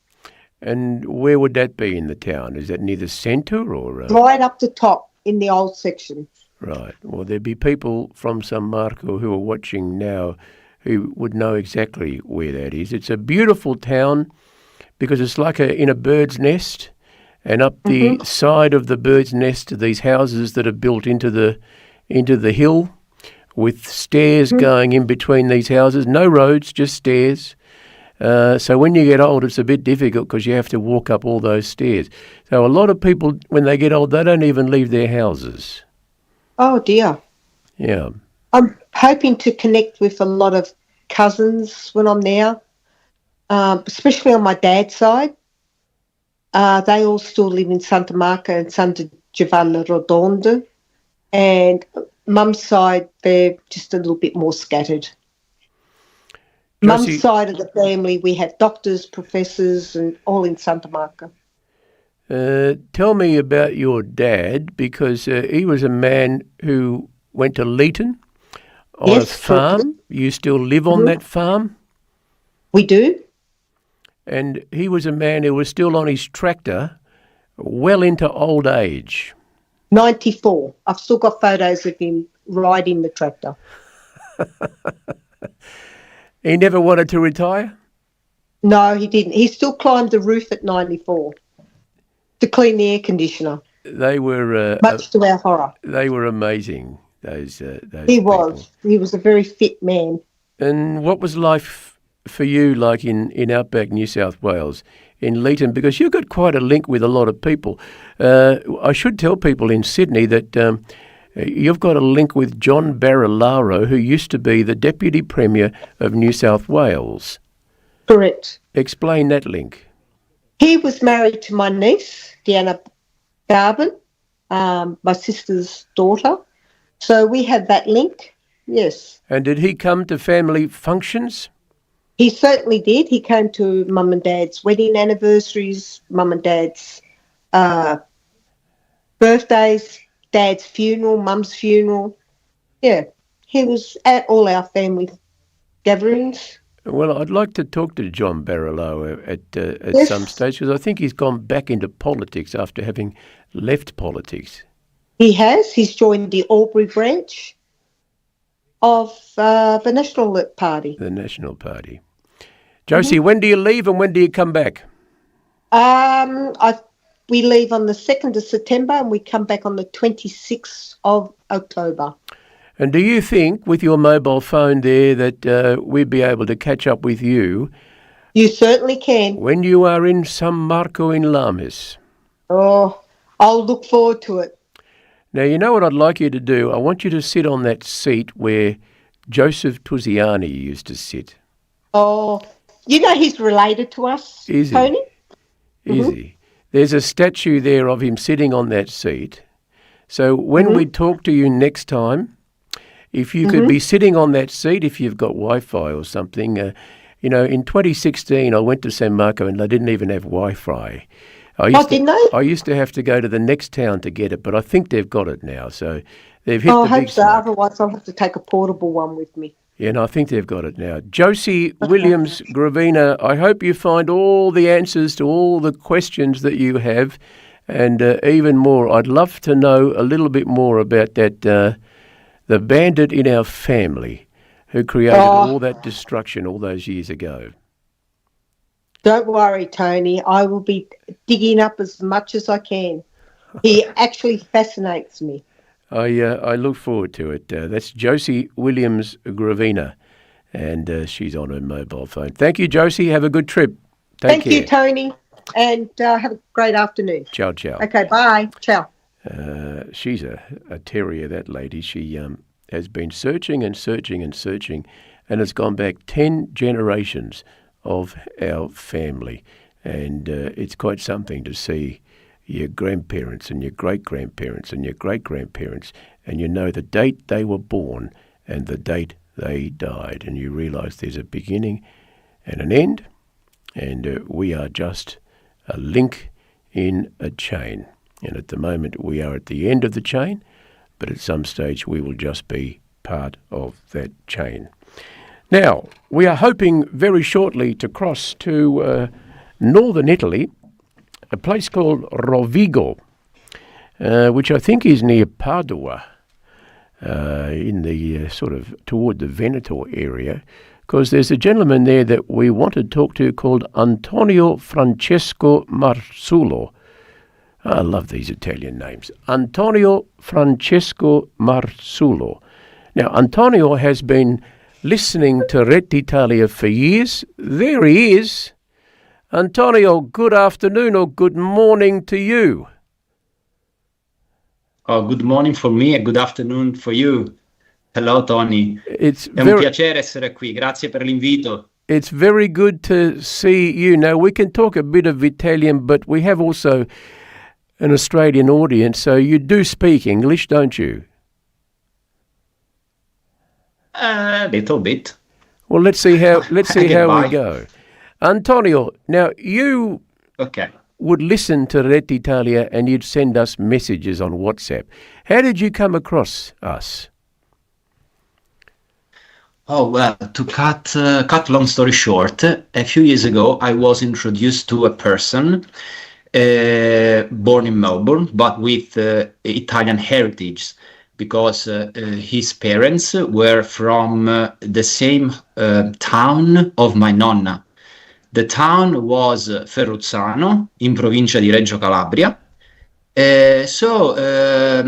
And where would that be in the town? Is that near the centre or? Right up the top in the old section. Right. Well, there'd be people from San Marco who are watching now who would know exactly where that is. It's a beautiful town because it's like in a bird's nest, and up the side of the bird's nest are these houses that are built into the hill with stairs going in between these houses. No roads, just stairs. So when you get old, it's a bit difficult because you have to walk up all those stairs. So a lot of people, when they get old, they don't even leave their houses. Oh, dear. Yeah. I'm hoping to connect with a lot of cousins when I'm there, especially on my dad's side. They all still live in Santa Marca and Santa Giovanna Rotonda. And mum's side, they're just a little bit more scattered. Mum's side of the family, we have doctors, professors, and all in Santa Marca. Tell me about your dad, because he was a man who went to Leeton on a farm. Correctly. You still live on that farm? We do. And he was a man who was still on his tractor well into old age. 94. I've still got photos of him riding the tractor. He never wanted to retire? No, he didn't. He still climbed the roof at 94 to clean the air conditioner. They were... much to our horror. They were amazing, those He people. was. He was a very fit man. And what was life for you like in outback New South Wales, in Leeton? Because you've got quite a link with a lot of people. I should tell people in Sydney that you've got a link with John Barilaro, who used to be the Deputy Premier of New South Wales. Correct. Explain that link. He was married to my niece, Deanna Garvin, my sister's daughter. So we had that link, yes. And did he come to family functions? He certainly did. He came to Mum and Dad's wedding anniversaries, Mum and Dad's birthdays, Dad's funeral, Mum's funeral. Yeah, he was at all our family gatherings. Well, I'd like to talk to John Barilaro at Yes. some stage, because I think he's gone back into politics after having left politics. He has. He's joined the Albury branch of the National Party. The National Party. Josie, when do you leave and when do you come back? We leave on the 2nd of September and we come back on the 26th of October. And do you think, with your mobile phone there, that we'd be able to catch up with you? You certainly can. When you are in San Marco in Lamis? Oh, I'll look forward to it. Now, you know what I'd like you to do? I want you to sit on that seat where Joseph Tuziani used to sit. Oh, you know he's related to us, Is he? Tony? Is he? There's a statue there of him sitting on that seat. So when we talk to you next time, if you could be sitting on that seat, if you've got Wi-Fi or something, in 2016 I went to San Marco and they didn't even have Wi-Fi. Didn't they? I used to have to go to the next town to get it, but I think they've got it now. So they've hit I the hope big so. smoke. Otherwise I'll have to take a portable one with me. Yeah, no, I think they've got it now. Josie Williams Gravina, I hope you find all the answers to all the questions that you have, and even more. I'd love to know a little bit more about that, the bandit in our family who created all that destruction all those years ago. Don't worry, Tony. I will be digging up as much as I can. He actually fascinates me. I look forward to it. That's Josie Williams Gravina, and she's on her mobile phone. Thank you, Josie. Have a good trip. Take care. You, Tony, and have a great afternoon. Ciao, ciao. Okay, bye. Ciao. She's a terrier, that lady. She has been searching and searching and searching, and has gone back 10 generations of our family. And it's quite something to see your grandparents and your great-grandparents and your great-grandparents and you know the date they were born and the date they died, and you realise there's a beginning and an end, and we are just a link in a chain. And at the moment we are at the end of the chain, but at some stage we will just be part of that chain. Now, we are hoping very shortly to cross to northern Italy, a place called Rovigo, which I think is near Padua, in the sort of toward the Veneto area, because there's a gentleman there that we want to talk to called Antonio Francesco Marzullo. I love these Italian names. Antonio Francesco Marzullo. Now, Antonio has been listening to Rete Italia for years. There he is. Antonio, good afternoon or good morning to you. Oh, good morning for me and good afternoon for you. Hello, Tony. È un piacere essere qui. Grazie per l'invito. It's very good to see you. Now, we can talk a bit of Italian, but we have also an Australian audience, so you do speak English, don't you? A little bit. Well, let's see how we by. go. Antonio, now you would listen to Rete Italia and you'd send us messages on WhatsApp. How did you come across us? Oh, well, to cut long story short, a few years ago I was introduced to a person born in Melbourne, but with Italian heritage, because his parents were from the same town of my nonna. The town was Ferruzzano, in provincia di Reggio Calabria. So a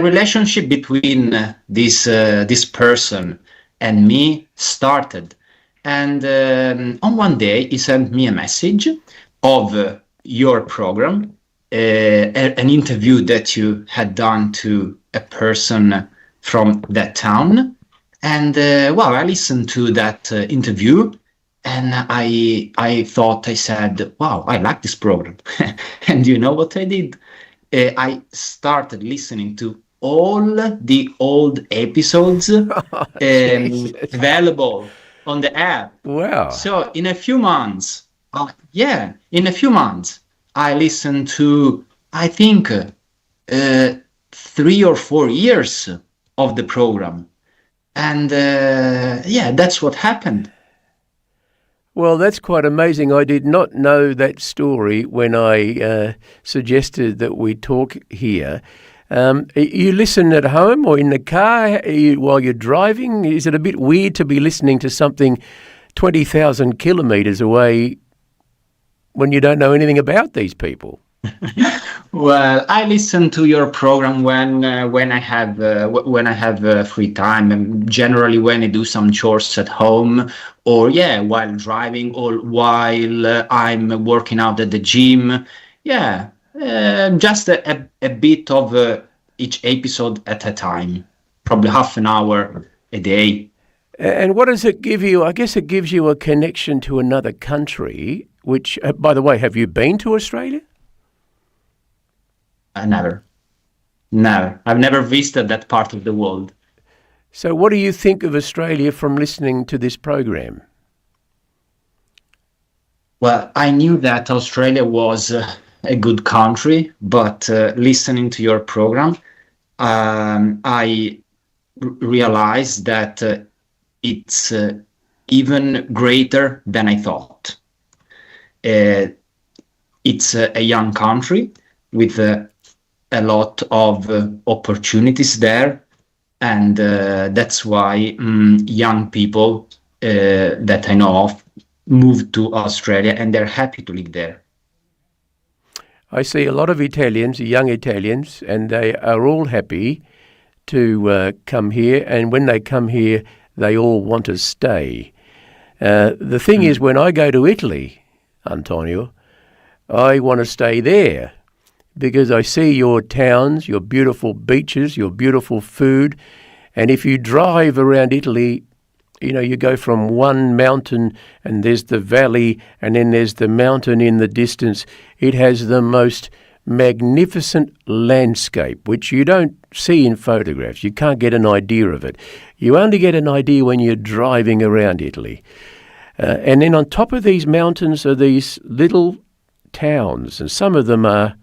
relationship between this person and me started. And on one day, he sent me a message of your program, an interview that you had done to a person from that town. And well, I listened to that interview. And I said, wow, I like this program. And you know what I did? I started listening to all the old episodes available on the app. Wow. So in a few months, I listened to, I think, 3 or 4 years of the program. And that's what happened. Well, that's quite amazing. I did not know that story when I suggested that we talk here. You listen at home or in the car while you're driving? Is it a bit weird to be listening to something 20,000 kilometres away when you don't know anything about these people? Well, I listen to your program when I have free time, and generally when I do some chores at home, or while driving, or while I'm working out at the gym. Just a bit of each episode at a time, probably half an hour a day. And what does it give you? I guess it gives you a connection to another country, which, by the way, have you been to Australia? Never. I've never visited that part of the world. So what do you think of Australia from listening to this program? Well, I knew that Australia was a good country, but listening to your program, I realized that it's even greater than I thought. It's a young country with a lot of opportunities there, and that's why young people that I know of moved to Australia, and they're happy to live there. I see a lot of Italians, young Italians, and they are all happy to come here, and when they come here, they all want to stay. The thing is, when I go to Italy, Antonio, I want to stay there, because I see your towns, your beautiful beaches, your beautiful food. And if you drive around Italy, you know, you go from one mountain and there's the valley and then there's the mountain in the distance. It has the most magnificent landscape, which you don't see in photographs. You can't get an idea of it. You only get an idea when you're driving around Italy. And then on top of these mountains are these little towns, and some of them are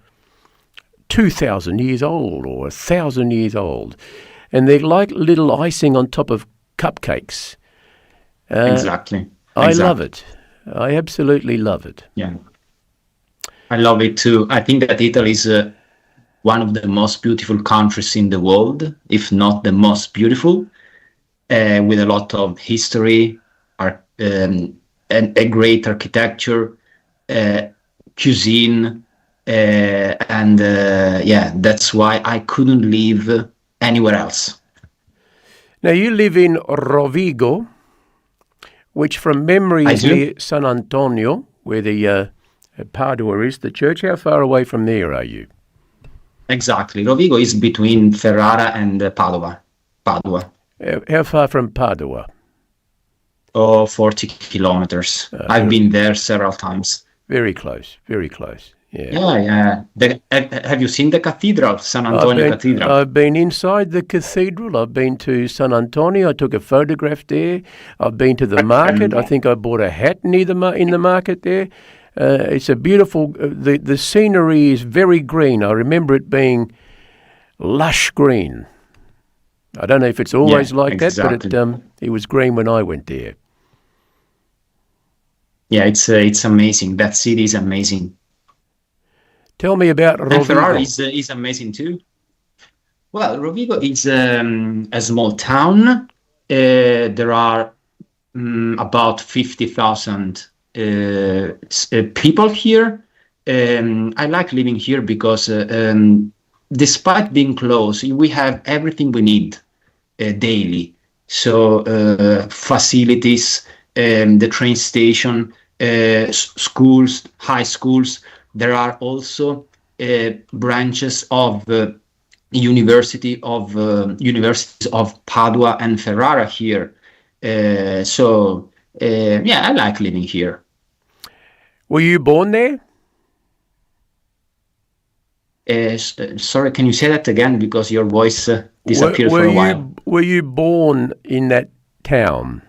2,000 years old or 1,000 years old. And they're like little icing on top of cupcakes. Exactly. I love it. I absolutely love it. Yeah. I love it too. I think that Italy is one of the most beautiful countries in the world, if not the most beautiful, with a lot of history, and a great architecture, cuisine, and that's why I couldn't live anywhere else. Now you live in Rovigo, which from memory is near San Antonio, where the Padua is, the church. How far away from there are you? Exactly. Rovigo is between Ferrara and Padua. How far from Padua? 40 kilometers. I've been there several times. Very close, very close. Yeah. Have you seen the cathedral, San Antonio Cathedral? I've been inside the cathedral. I've been to San Antonio. I took a photograph there. I've been to the market. I think I bought a hat in the market there. It's a beautiful. The scenery is very green. I remember it being lush green. I don't know if it's always like that, but it was green when I went there. Yeah, it's amazing. That city is amazing. Tell me about Rovigo. And Ferrara is amazing too. Well, Rovigo is a small town. There are about 50,000 people here. I like living here because despite being close, we have everything we need daily. So facilities, the train station, schools, high schools. There are also branches of universities of Padua and Ferrara here. I like living here. Were you born there? Sorry, can you say that again? Because your voice disappeared for a while. Were you born in that town?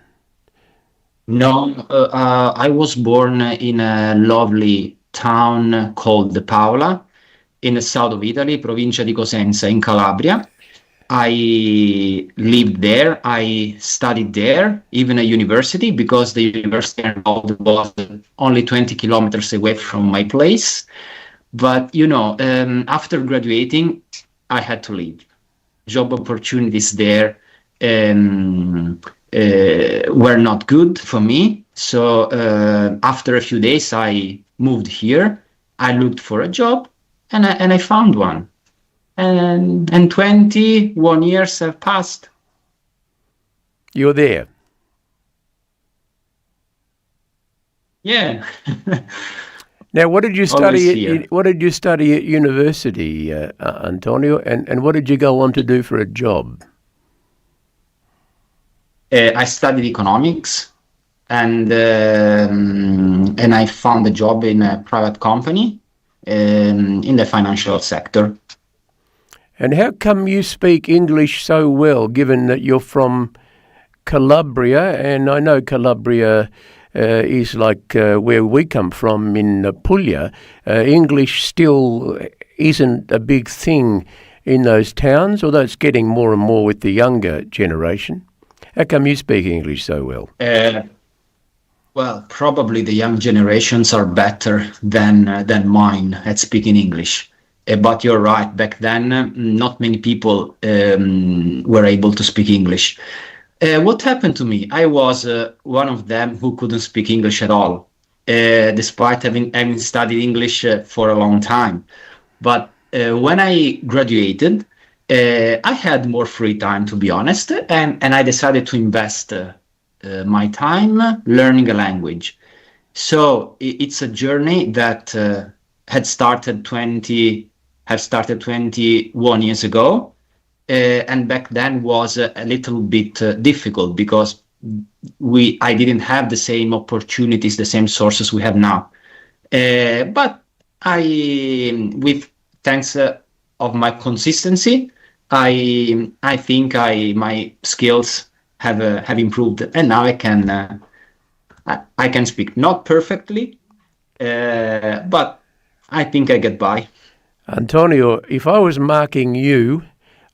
No, I was born in a lovely town called Paola, in the south of Italy, provincia di Cosenza, in Calabria. I lived there. I studied there, even a university, because the university involved was only 20 kilometers away from my place. But, after graduating, I had to leave. Job opportunities there were not good for me. So after a few days, I moved here. I looked for a job, and I found one. And 21 years have passed. You're there. Yeah. Now, what did you study? What did you study at university, Antonio? And what did you go on to do for a job? I studied economics, and I found a job in a private company in the financial sector. And how come you speak English so well, given that you're from Calabria? And I know Calabria is like where we come from in Puglia. English still isn't a big thing in those towns, although it's getting more and more with the younger generation. How come you speak English so well? Well, probably the young generations are better than mine at speaking English. But you're right, back then, not many people were able to speak English. What happened to me? I was one of them who couldn't speak English at all, despite having studied English for a long time. But when I graduated, I had more free time, to be honest, and I decided to invest my time learning a language. So it's a journey that had started 21 years ago, and back then was a little bit difficult because I didn't have the same opportunities, the same sources we have now. But with thanks of my consistency, I think my skills have improved, and now I can speak not perfectly, but I think I get by. Antonio, if I was marking you,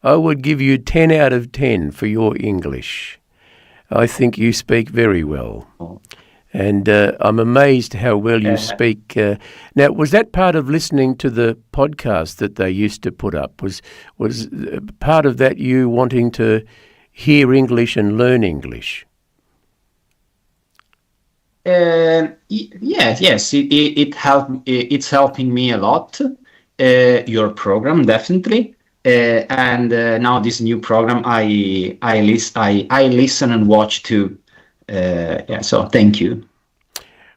I would give you 10 out of 10 for your English. I think you speak very well. And I'm amazed how well you speak. Now, was that part of listening to the podcast that they used to put up? Was part of that you wanting to hear English and learn English? Yes. It helped. It's helping me a lot. Your program, definitely. And now this new program, I listen and watch too. So thank you.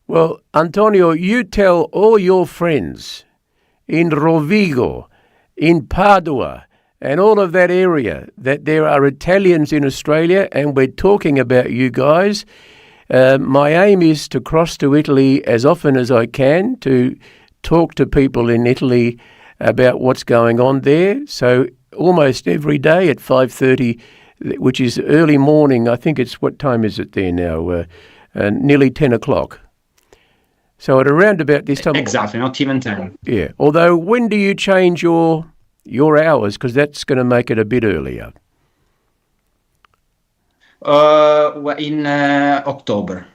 Well, Antonio, you tell all your friends in Rovigo, in Padua, and all of that area that there are Italians in Australia, and we're talking about you guys. My aim is to cross to Italy as often as I can to talk to people in Italy about what's going on there. So almost every day at 5:30, which is early morning. I think it's, what time is it there now? Nearly 10 o'clock. So at around about this time. Exactly, not even 10. Yeah. Although, when do you change your hours? Because that's going to make it a bit earlier. In October.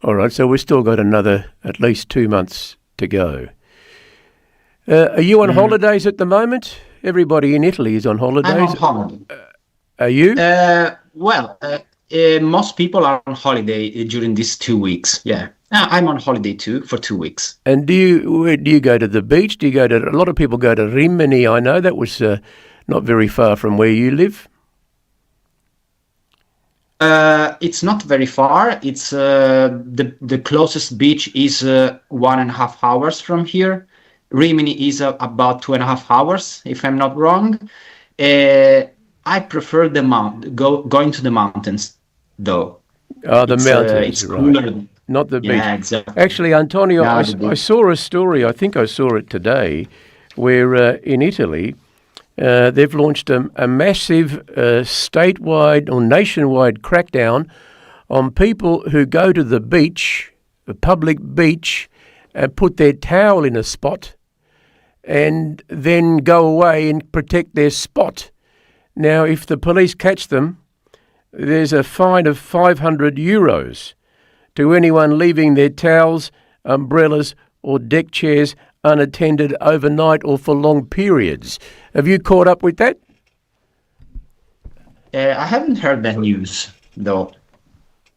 All right. So we've still got another at least 2 months to go. Are you on holidays at the moment? Everybody in Italy is on holidays. I'm on holiday. Are you? Most people are on holiday during these 2 weeks. Yeah, I'm on holiday too for 2 weeks. And where do you go to the beach? Do you go to? A lot of people go to Rimini. I know that was not very far from where you live. It's not very far. It's the closest beach is 1.5 hours from here. Rimini is about 2.5 hours, if I'm not wrong. I prefer going to the mountains, though. Oh, the mountains, it's right. cooler. Not the beach. Yeah, exactly. Actually, Antonio, I saw a story, I think I saw it today, where in Italy, they've launched a massive statewide or nationwide crackdown on people who go to the beach, a public beach, and put their towel in a spot and then go away and protect their spot. Now, if the police catch them, there's a fine of €500 to anyone leaving their towels, umbrellas or deck chairs unattended overnight or for long periods. Have you caught up with that? I haven't heard that news, though.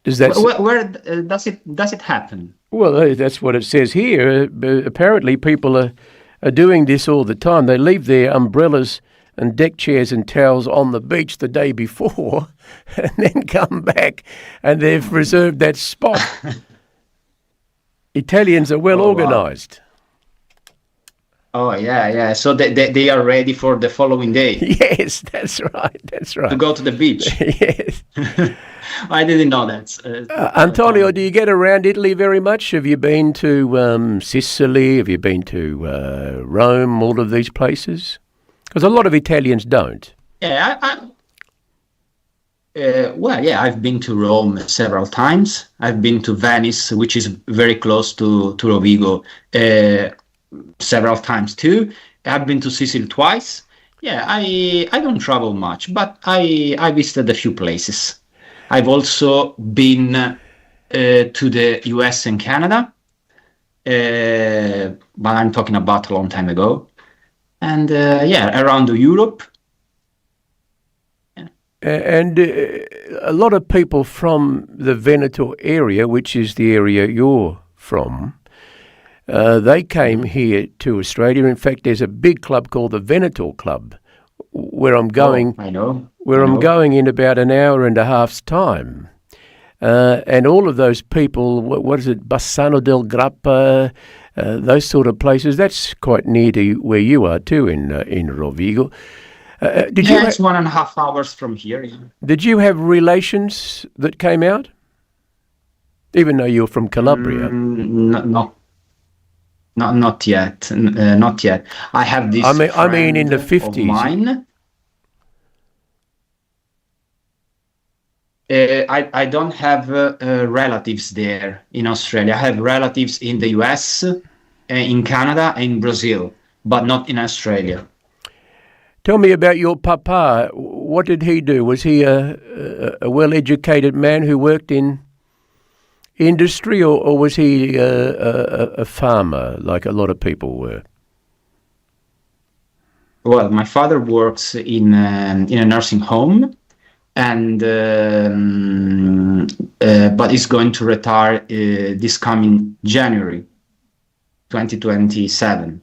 Where does it happen? Well, that's what it says here. Apparently, people are doing this all the time. They leave their umbrellas and deck chairs and towels on the beach the day before and then come back and they've reserved that spot. Italians are well organised. Oh, yeah. So they are ready for the following day. Yes, that's right. To go to the beach. Yes. I didn't know that. Antonio, do you get around Italy very much? Have you been to Sicily? Have you been to Rome, all of these places? Because a lot of Italians don't. Yeah, I've been to Rome several times. I've been to Venice, which is very close to Rovigo, several times too. I've been to Sicily twice. Yeah, I don't travel much, but I visited a few places. I've also been to the US and Canada, but I'm talking about a long time ago. And around Europe. Yeah. And a lot of people from the Veneto area, which is the area you're from, they came here to Australia. In fact, there's a big club called the Veneto Club, where I'm going. I know. I'm going in about an hour and a half's time. And all of those people, what is it, Bassano del Grappa, those sort of places, that's quite near to where you are too in Rovigo. It's 1.5 hours from here. Yeah. Did you have relations that came out? Even though you're from Calabria? No, not yet. Not yet. I have this. I mean in the friend 50s. of mine. I don't have relatives there in Australia. I have relatives in the US, in Canada, and in Brazil, but not in Australia. Tell me about your papa. What did he do? Was he a well-educated man who worked in industry, or was he a farmer like a lot of people were? Well, my father works in a nursing home, and but is going to retire this coming January 2027.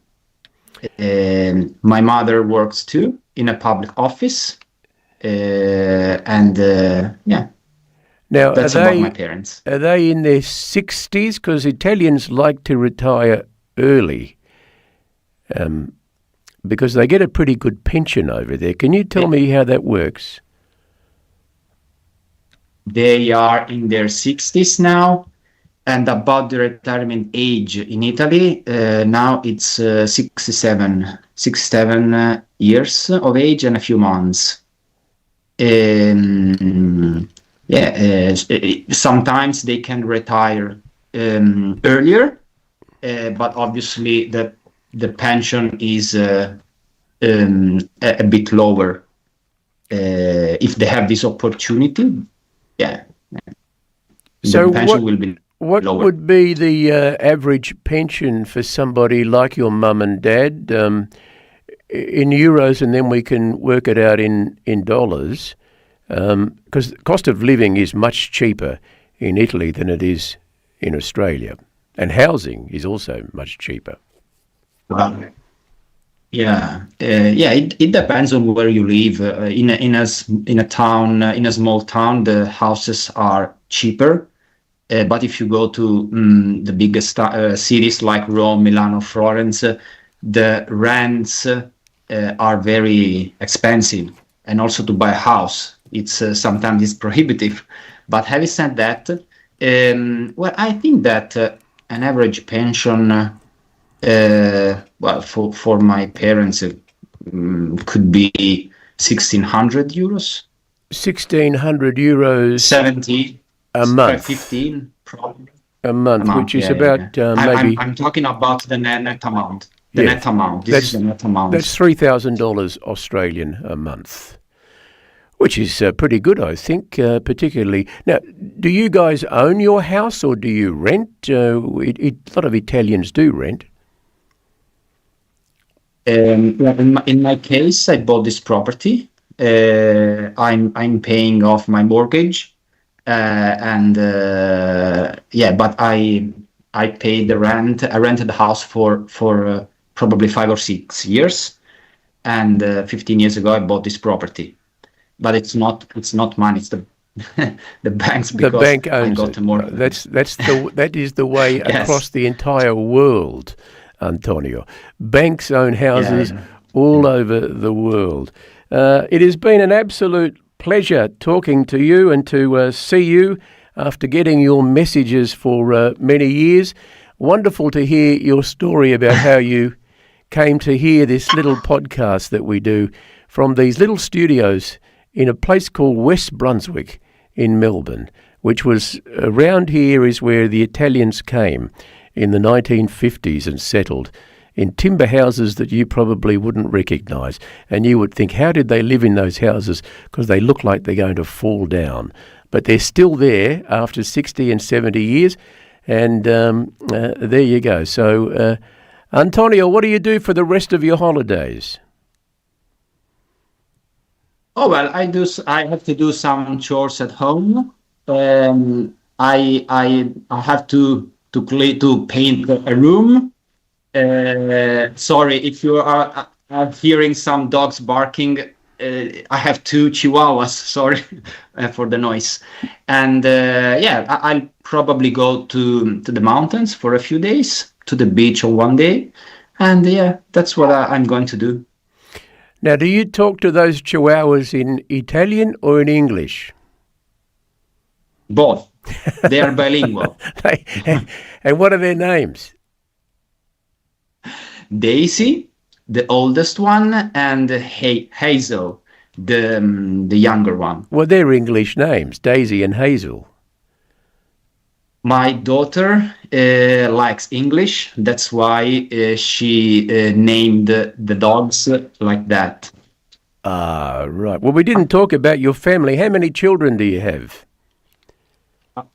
My mother works too in a public office, and yeah. Now, that's about my parents. Are they in their 60s? Because Italians like to retire early, because they get a pretty good pension over there. Can you tell me how that works? They are in their 60s now, and about the retirement age in Italy, now it's 67 years of age and a few months. Sometimes they can retire earlier, but obviously the pension is a bit lower if they have this opportunity. Yeah. So the pension will be what lower. would be the average pension for somebody like your mum and dad in euros, and then we can work it out in dollars? Because the cost of living is much cheaper in Italy than it is in Australia, and housing is also much cheaper. It depends on where you live. In a small town, the houses are cheaper. But if you go to the biggest cities like Rome, Milano, Florence, the rents are very expensive, and also to buy a house, it's sometimes it's prohibitive. But having said that, I think that an average pension, for my parents, could be 1,600 euros. 1,600 euros. 70 a month. 15 probably. A month, which is about maybe. I'm talking about the net amount. Net amount. This is the net amount. That's $3,000 Australian a month, which is pretty good, I think, particularly. Now, do you guys own your house or do you rent? A lot of Italians do rent. In my case, I bought this property. I'm paying off my mortgage, but I paid the rent. I rented the house for probably 5 or 6 years, and 15 years ago I bought this property. But it's not mine. It's the the bank's, because the bank owns I got it. More. That is the way Yes. across the entire world, Antonio. Banks own houses all over the world. It has been an absolute pleasure talking to you and to see you after getting your messages for many years. Wonderful to hear your story about how you came to hear this little podcast that we do from these little studios in a place called West Brunswick in Melbourne, which was around here is where the Italians came in the 1950s and settled in timber houses that you probably wouldn't recognise. And you would think, how did they live in those houses? Because they look like they're going to fall down. But they're still there after 60 and 70 years. And there you go. So, Antonio, what do you do for the rest of your holidays? Oh well, I have to do some chores at home. I have to paint a room. Sorry if you are hearing some dogs barking. I have 2 chihuahuas. Sorry for the noise. And I'll probably go to the mountains for a few days, to the beach on one day, and that's what I'm going to do. Now, do you talk to those chihuahuas in Italian or in English? Both. They are bilingual. And what are their names? Daisy, the oldest one, and Hazel, the younger one. Well, they're English names, Daisy and Hazel. My daughter likes English. That's why she named the dogs like that. Ah, right. Well, we didn't talk about your family. How many children do you have?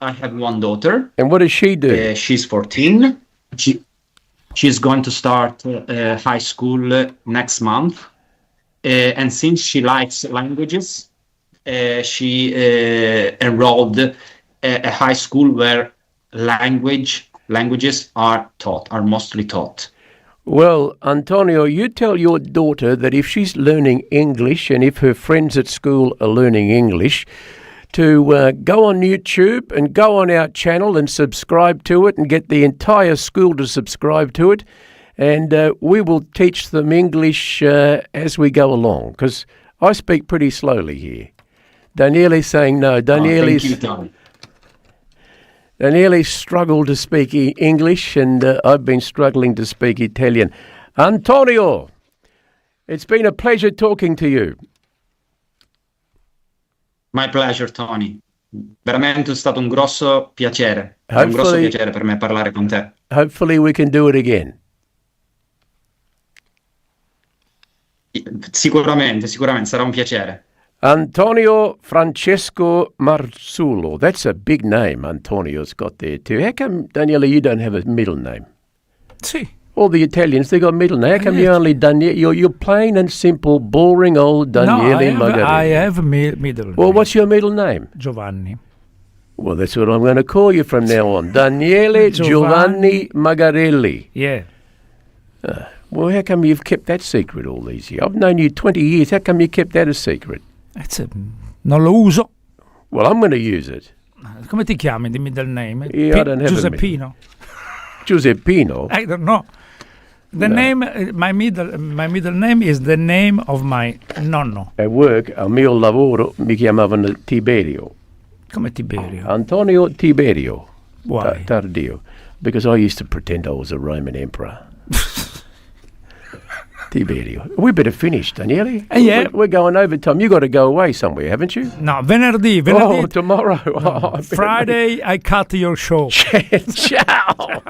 I have one daughter. And what does she do? She's 14. She's going to start high school next month. And since she likes languages, she enrolled at a high school where languages are mostly taught. Well, Antonio, you tell your daughter that if she's learning English and if her friends at school are learning English, to go on YouTube and go on our channel and subscribe to it and get the entire school to subscribe to it. And we will teach them English as we go along, because I speak pretty slowly here. Daniele's saying no. Daniele struggled to speak English, and I've been struggling to speak Italian. Antonio, it's been a pleasure talking to you. My pleasure, Tony. Veramente è stato un grosso piacere. È un grosso piacere per me parlare con te. Hopefully we can do it again. Sicuramente, sarà un piacere. Antonio Francesco Marzullo. That's a big name Antonio's got there too. How come, Daniele, you don't have a middle name? Sì. All the Italians, they got middle name. How come you only Daniele? You're plain and simple, boring old Daniele Magarelli. I have a middle name. Well, what's your middle name? Giovanni. Well, that's what I'm going to call you from now on. Daniele Giovanni Magarelli. Yeah. Well, how come you've kept that secret all these years? I've known you 20 years. How come you kept that a secret? Non lo uso. Well, I'm going to use it. Come ti chiami the middle name? Yeah, I don't have Giuseppino. Giuseppino? I don't know. The name, my middle name is the name of my nonno. At work, al mio lavoro, mi chiamavano Tiberio. Come Tiberio? Antonio Tiberio. Why? Tardio. Because I used to pretend I was a Roman emperor. Tiberio. We better finish, Daniele. Yeah. We're going overtime. You got to go away somewhere, haven't you? No, venerdì. Oh, tomorrow. Friday, I cut your show. Ciao.